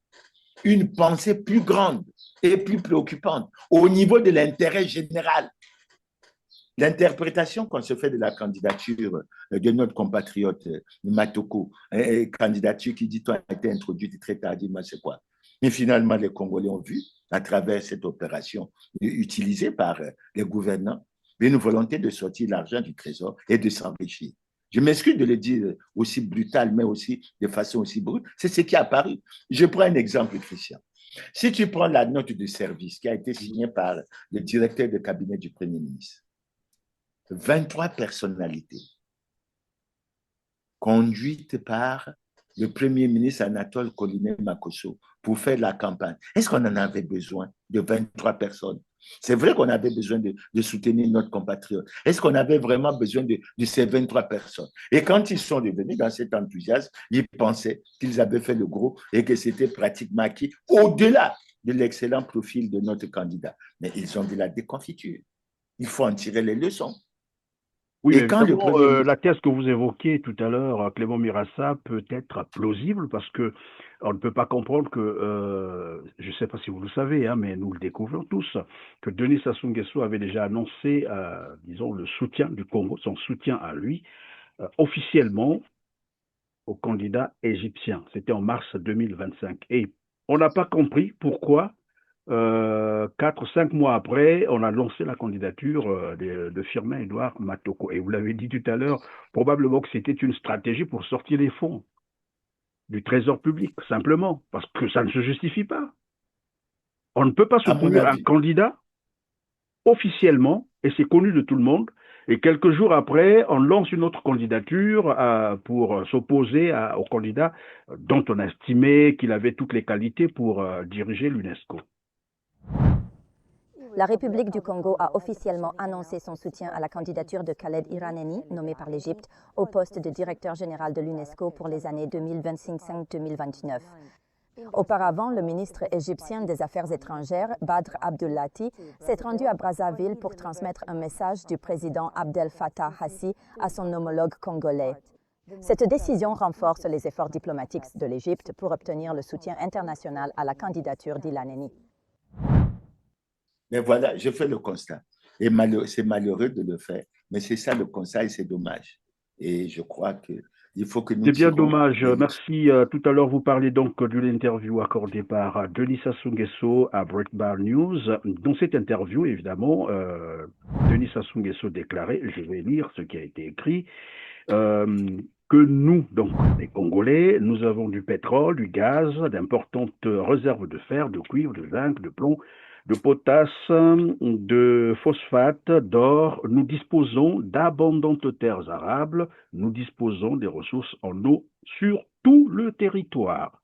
une pensée plus grande et plus préoccupante au niveau de l'intérêt général. L'interprétation qu'on se fait de la candidature de notre compatriote Matoko, candidature qui dit-on a été introduite très tardivement, c'est quoi? Mais finalement, les Congolais ont vu, à travers cette opération utilisée par les gouvernants, une volonté de sortir l'argent du trésor et de s'enrichir. Je m'excuse de le dire aussi brutal, mais aussi de façon aussi brute. C'est ce qui est apparu. Je prends un exemple, Christian. Si tu prends la note de service qui a été signée par le directeur de cabinet du Premier ministre, 23 personnalités conduites par le Premier ministre Anatole Colinet Makosso pour faire la campagne. Est-ce qu'on en avait besoin de 23 personnes? C'est vrai qu'on avait besoin de soutenir notre compatriote. Est-ce qu'on avait vraiment besoin de ces 23 personnes? Et quand ils sont revenus dans cet enthousiasme, ils pensaient qu'ils avaient fait le gros et que c'était pratiquement acquis au-delà de l'excellent profil de notre candidat. Mais ils ont de la déconfiture. Il faut en tirer les leçons. Oui, et quand la thèse que vous évoquiez tout à l'heure, Clément Mirassa, peut être plausible parce que on ne peut pas comprendre que, je ne sais pas si vous le savez, hein, mais nous le découvrons tous, que Denis Sassou Nguesso avait déjà annoncé, disons, le soutien du Congo, son soutien à lui, officiellement au candidat égyptien. C'était en mars 2025. Et on n'a pas compris pourquoi 4-5 mois après, on a lancé la candidature de Firmin-Edouard Matoko. Et vous l'avez dit tout à l'heure, probablement que c'était une stratégie pour sortir les fonds du trésor public, simplement, parce que ça ne se justifie pas. On ne peut pas soutenir un candidat officiellement, et c'est connu de tout le monde, et quelques jours après, on lance une autre candidature pour s'opposer au candidat dont on estimait qu'il avait toutes les qualités pour diriger l'UNESCO. La République du Congo a officiellement annoncé son soutien à la candidature de Khaled Iraneni, nommé par l'Égypte, au poste de directeur général de l'UNESCO pour les années 2025-2029. Auparavant, le ministre égyptien des Affaires étrangères, Badr Abdulati, s'est rendu à Brazzaville pour transmettre un message du président Abdel Fattah Hassi à son homologue congolais. Cette décision renforce les efforts diplomatiques de l'Égypte pour obtenir le soutien international à la candidature d'Iraneni. Mais voilà, je fais le constat. Et c'est malheureux de le faire. Mais c'est ça le constat et c'est dommage. Et je crois qu'il faut que nous... C'est bien dommage. Merci. Tout à l'heure, vous parlez donc d'une interview accordée par Denis Sassou Nguesso à Breitbart News. Dans cette interview, évidemment, Denis Sassou Nguesso déclarait, je vais lire ce qui a été écrit, que nous, donc les Congolais, nous avons du pétrole, du gaz, d'importantes réserves de fer, de cuivre, de zinc, de plomb, de potasse, de phosphate, d'or. Nous disposons d'abondantes terres arables, nous disposons des ressources en eau sur tout le territoire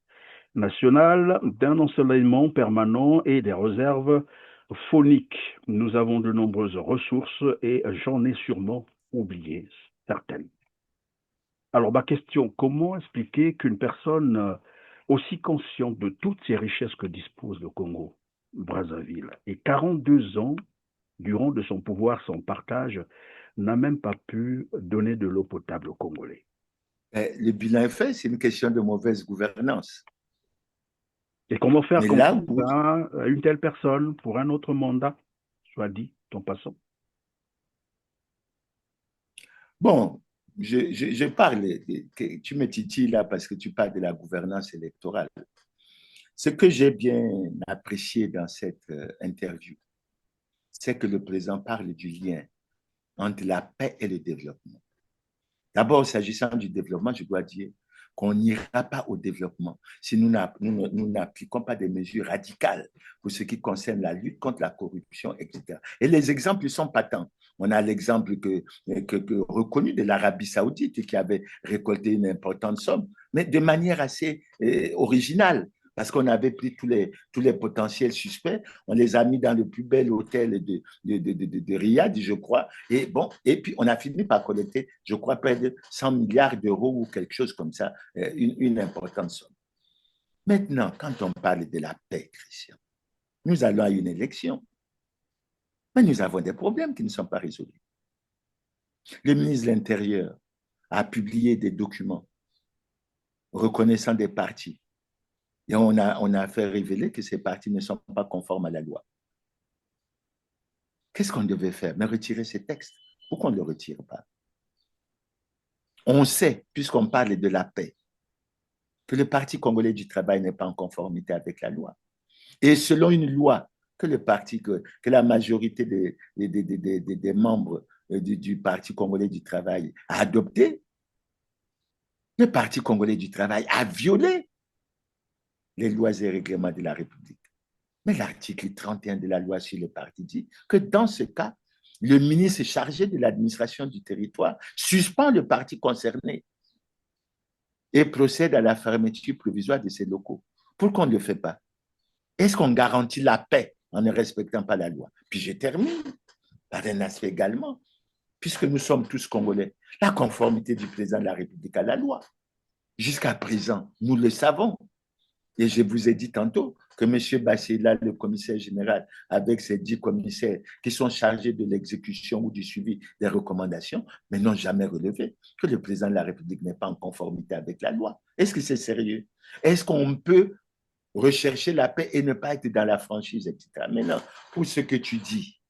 national, d'un ensoleillement permanent et des réserves fauniques. Nous avons de nombreuses ressources et j'en ai sûrement oublié certaines. Alors ma question, comment expliquer qu'une personne aussi consciente de toutes ces richesses que dispose le Congo, Brazzaville, et 42 ans, durant de son pouvoir, son partage n'a même pas pu donner de l'eau potable aux Congolais. Le bilan est fait, c'est une question de mauvaise gouvernance. Et comment faire Mais confiance là, à une telle personne pour un autre mandat, soit dit en passant? bon, je parle, tu me titilles là parce que tu parles de la gouvernance électorale. Ce que j'ai bien apprécié dans cette interview, c'est que le président parle du lien entre la paix et le développement. D'abord, s'agissant du développement, je dois dire qu'on n'ira pas au développement si nous n'appliquons pas des mesures radicales pour ce qui concerne la lutte contre la corruption, etc. Et les exemples sont patents. On a l'exemple reconnu de l'Arabie saoudite qui avait récolté une importante somme, mais de manière assez originale. Parce qu'on avait pris tous les potentiels suspects, on les a mis dans le plus bel hôtel de Riyad, je crois. Et bon, et puis on a fini par collecter, je crois, près de 100 milliards d'euros ou quelque chose comme ça, une importante somme. Maintenant, quand on parle de la paix, Christian, nous allons à une élection, mais nous avons des problèmes qui ne sont pas résolus. Le ministre de l'Intérieur a publié des documents reconnaissant des partis. Et on a fait révéler que ces partis ne sont pas conformes à la loi. Qu'est-ce qu'on devait faire? Mais retirer ces textes. Pourquoi on ne le retire pas? On sait, puisqu'on parle de la paix, que le Parti congolais du travail n'est pas en conformité avec la loi. Et selon une loi que la majorité des membres du Parti congolais du travail a adoptée, le Parti congolais du travail a violé les lois et règlements de la République. Mais l'article 31 de la loi sur les partis dit que dans ce cas, le ministre chargé de l'administration du territoire suspend le parti concerné et procède à la fermeture provisoire de ses locaux. Pourquoi on ne le fait pas? Est-ce qu'on garantit la paix en ne respectant pas la loi? Puis je termine par un aspect également, puisque nous sommes tous Congolais, la conformité du président de la République à la loi. Jusqu'à présent, nous le savons. Et je vous ai dit tantôt que M. Bassila, le commissaire général, avec ses 10 commissaires qui sont chargés de l'exécution ou du suivi des recommandations, mais n'ont jamais relevé que le président de la République n'est pas en conformité avec la loi. Est-ce que c'est sérieux? Est-ce qu'on peut rechercher la paix et ne pas être dans la franchise, etc. Mais non, pour ce que tu dis,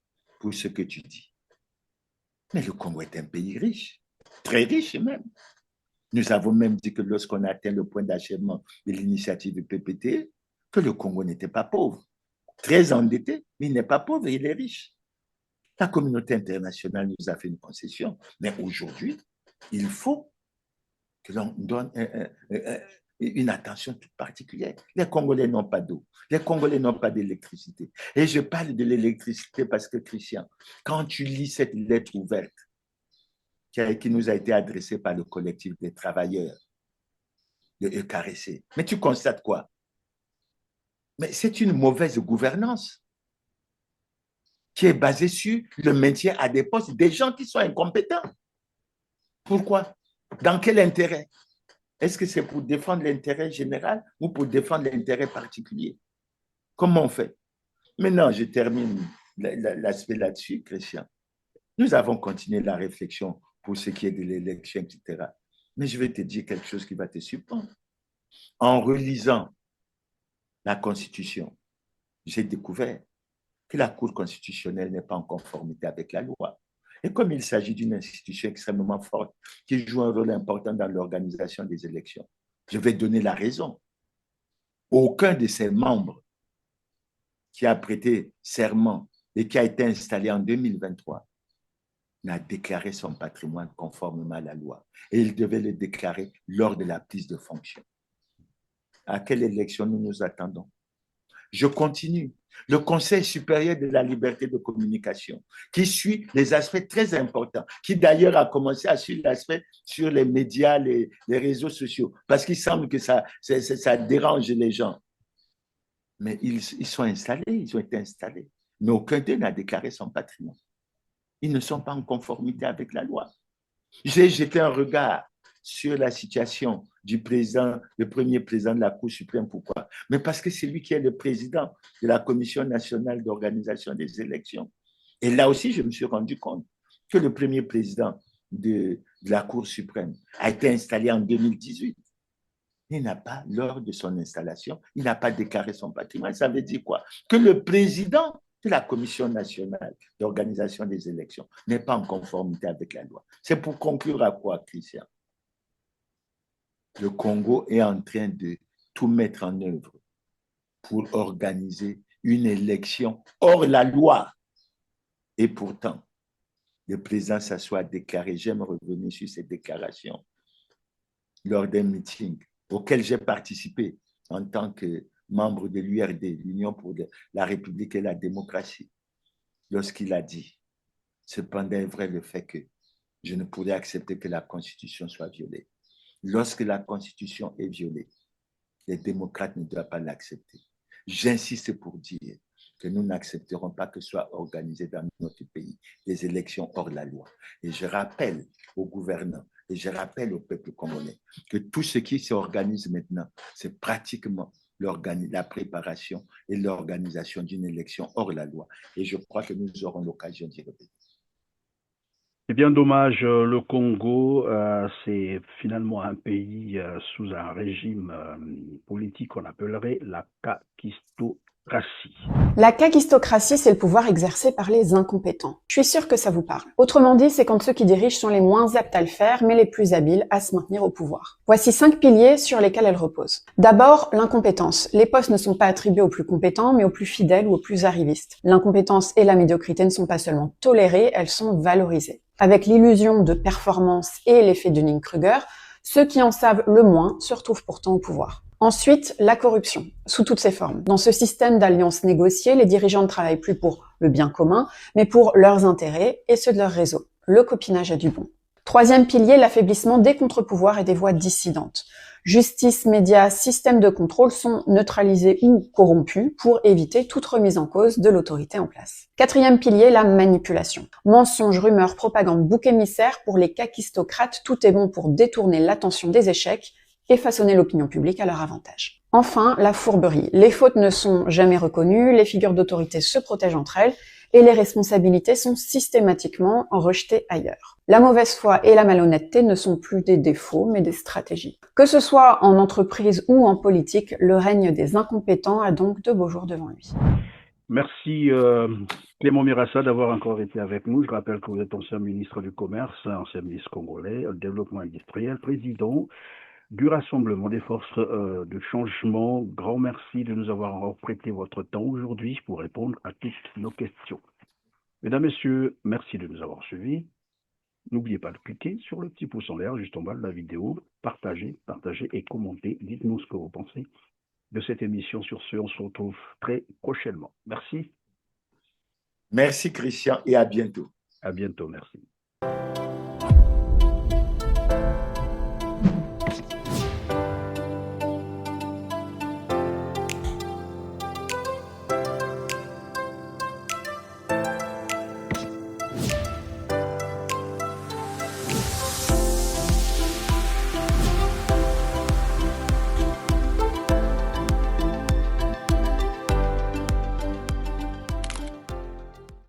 mais le Congo est un pays riche, très riche même. Nous avons même dit que lorsqu'on atteint le point d'achèvement de l'initiative du PPT, que le Congo n'était pas pauvre. Très endetté, mais il n'est pas pauvre, il est riche. La communauté internationale nous a fait une concession, mais aujourd'hui, il faut que l'on donne une attention toute particulière. Les Congolais n'ont pas d'eau, les Congolais n'ont pas d'électricité. Et je parle de l'électricité parce que, Christian, quand tu lis cette lettre ouverte, qui nous a été adressé par le collectif des travailleurs de EKRC. Mais tu constates quoi? Mais c'est une mauvaise gouvernance qui est basée sur le maintien à des postes des gens qui sont incompétents. Pourquoi? Dans quel intérêt? Est-ce que c'est pour défendre l'intérêt général ou pour défendre l'intérêt particulier? Comment on fait? Maintenant, je termine l'aspect là-dessus, Christian. Nous avons continué la réflexion pour ce qui est de l'élection, etc. Mais je vais te dire quelque chose qui va te surprendre. En relisant la Constitution, j'ai découvert que la Cour constitutionnelle n'est pas en conformité avec la loi. Et comme il s'agit d'une institution extrêmement forte qui joue un rôle important dans l'organisation des élections, je vais donner la raison. Aucun de ses membres qui a prêté serment et qui a été installé en 2023 n'a déclaré son patrimoine conformément à la loi. Et il devait le déclarer lors de la prise de fonction. À quelle élection nous nous attendons? Je continue. Le Conseil supérieur de la liberté de communication, qui suit les aspects très importants, qui d'ailleurs a commencé à suivre l'aspect sur les médias, les réseaux sociaux, parce qu'il semble que ça dérange les gens. Mais ils sont installés, ils ont été installés. Mais aucun d'eux n'a déclaré son patrimoine. Ils ne sont pas en conformité avec la loi. J'ai jeté un regard sur la situation du président, le premier président de la Cour suprême. Pourquoi? Mais parce que c'est lui qui est le président de la Commission nationale d'organisation des élections. Et là aussi, je me suis rendu compte que le premier président de la Cour suprême a été installé en 2018. Il n'a pas, lors de son installation, il n'a pas déclaré son patrimoine. Ça veut dire quoi? Que le président de la Commission nationale d'organisation des élections n'est pas en conformité avec la loi. C'est pour conclure à quoi, Christian? Le Congo est en train de tout mettre en œuvre pour organiser une élection hors la loi. Et pourtant, le président s'assoit à déclarer, j'aime revenir sur ces déclarations, lors d'un meeting auquel j'ai participé en tant que membre de l'URD, l'Union pour la République et la démocratie, lorsqu'il a dit, cependant est vrai le fait que je ne pourrais accepter que la Constitution soit violée. Lorsque la Constitution est violée, les démocrates ne doivent pas l'accepter. J'insiste pour dire que nous n'accepterons pas que soient organisées dans notre pays des élections hors la loi. Et je rappelle aux gouvernants et je rappelle au peuple congolais que tout ce qui s'organise maintenant, c'est pratiquement la préparation et l'organisation d'une élection hors la loi. Et je crois que nous aurons l'occasion d'y revenir. C'est bien dommage, le Congo, c'est finalement un pays sous un régime politique qu'on appellerait la kakistocratie. La kakistocratie, c'est le pouvoir exercé par les incompétents. Je suis sûre que ça vous parle. Autrement dit, c'est quand ceux qui dirigent sont les moins aptes à le faire, mais les plus habiles à se maintenir au pouvoir. Voici 5 piliers sur lesquels elle repose. D'abord, l'incompétence. Les postes ne sont pas attribués aux plus compétents, mais aux plus fidèles ou aux plus arrivistes. L'incompétence et la médiocrité ne sont pas seulement tolérées, elles sont valorisées. Avec l'illusion de performance et l'effet Dunning-Kruger, ceux qui en savent le moins se retrouvent pourtant au pouvoir. Ensuite, la corruption, sous toutes ses formes. Dans ce système d'alliances négociées, les dirigeants ne travaillent plus pour le bien commun, mais pour leurs intérêts et ceux de leur réseau. Le copinage a du bon. Troisième pilier, l'affaiblissement des contre-pouvoirs et des voix dissidentes. Justice, médias, système de contrôle sont neutralisés ou corrompus pour éviter toute remise en cause de l'autorité en place. Quatrième pilier, la manipulation. Mensonges, rumeurs, propagande, bouc émissaire, pour les kakistocrates, tout est bon pour détourner l'attention des échecs et façonner l'opinion publique à leur avantage. Enfin, la fourberie. Les fautes ne sont jamais reconnues, les figures d'autorité se protègent entre elles et les responsabilités sont systématiquement rejetées ailleurs. La mauvaise foi et la malhonnêteté ne sont plus des défauts, mais des stratégies. Que ce soit en entreprise ou en politique, le règne des incompétents a donc de beaux jours devant lui. Merci Clément Mirassa d'avoir encore été avec nous. Je rappelle que vous êtes ancien ministre du Commerce, ancien ministre congolais, développement industriel, président du Rassemblement des forces de changement. Grand merci de nous avoir prêté votre temps aujourd'hui pour répondre à toutes nos questions. Mesdames, Messieurs, merci de nous avoir suivis. N'oubliez pas de cliquer sur le petit pouce en l'air juste en bas de la vidéo. Partagez et commentez. Dites-nous ce que vous pensez de cette émission. Sur ce, on se retrouve très prochainement. Merci. Merci Christian et à bientôt. À bientôt, merci.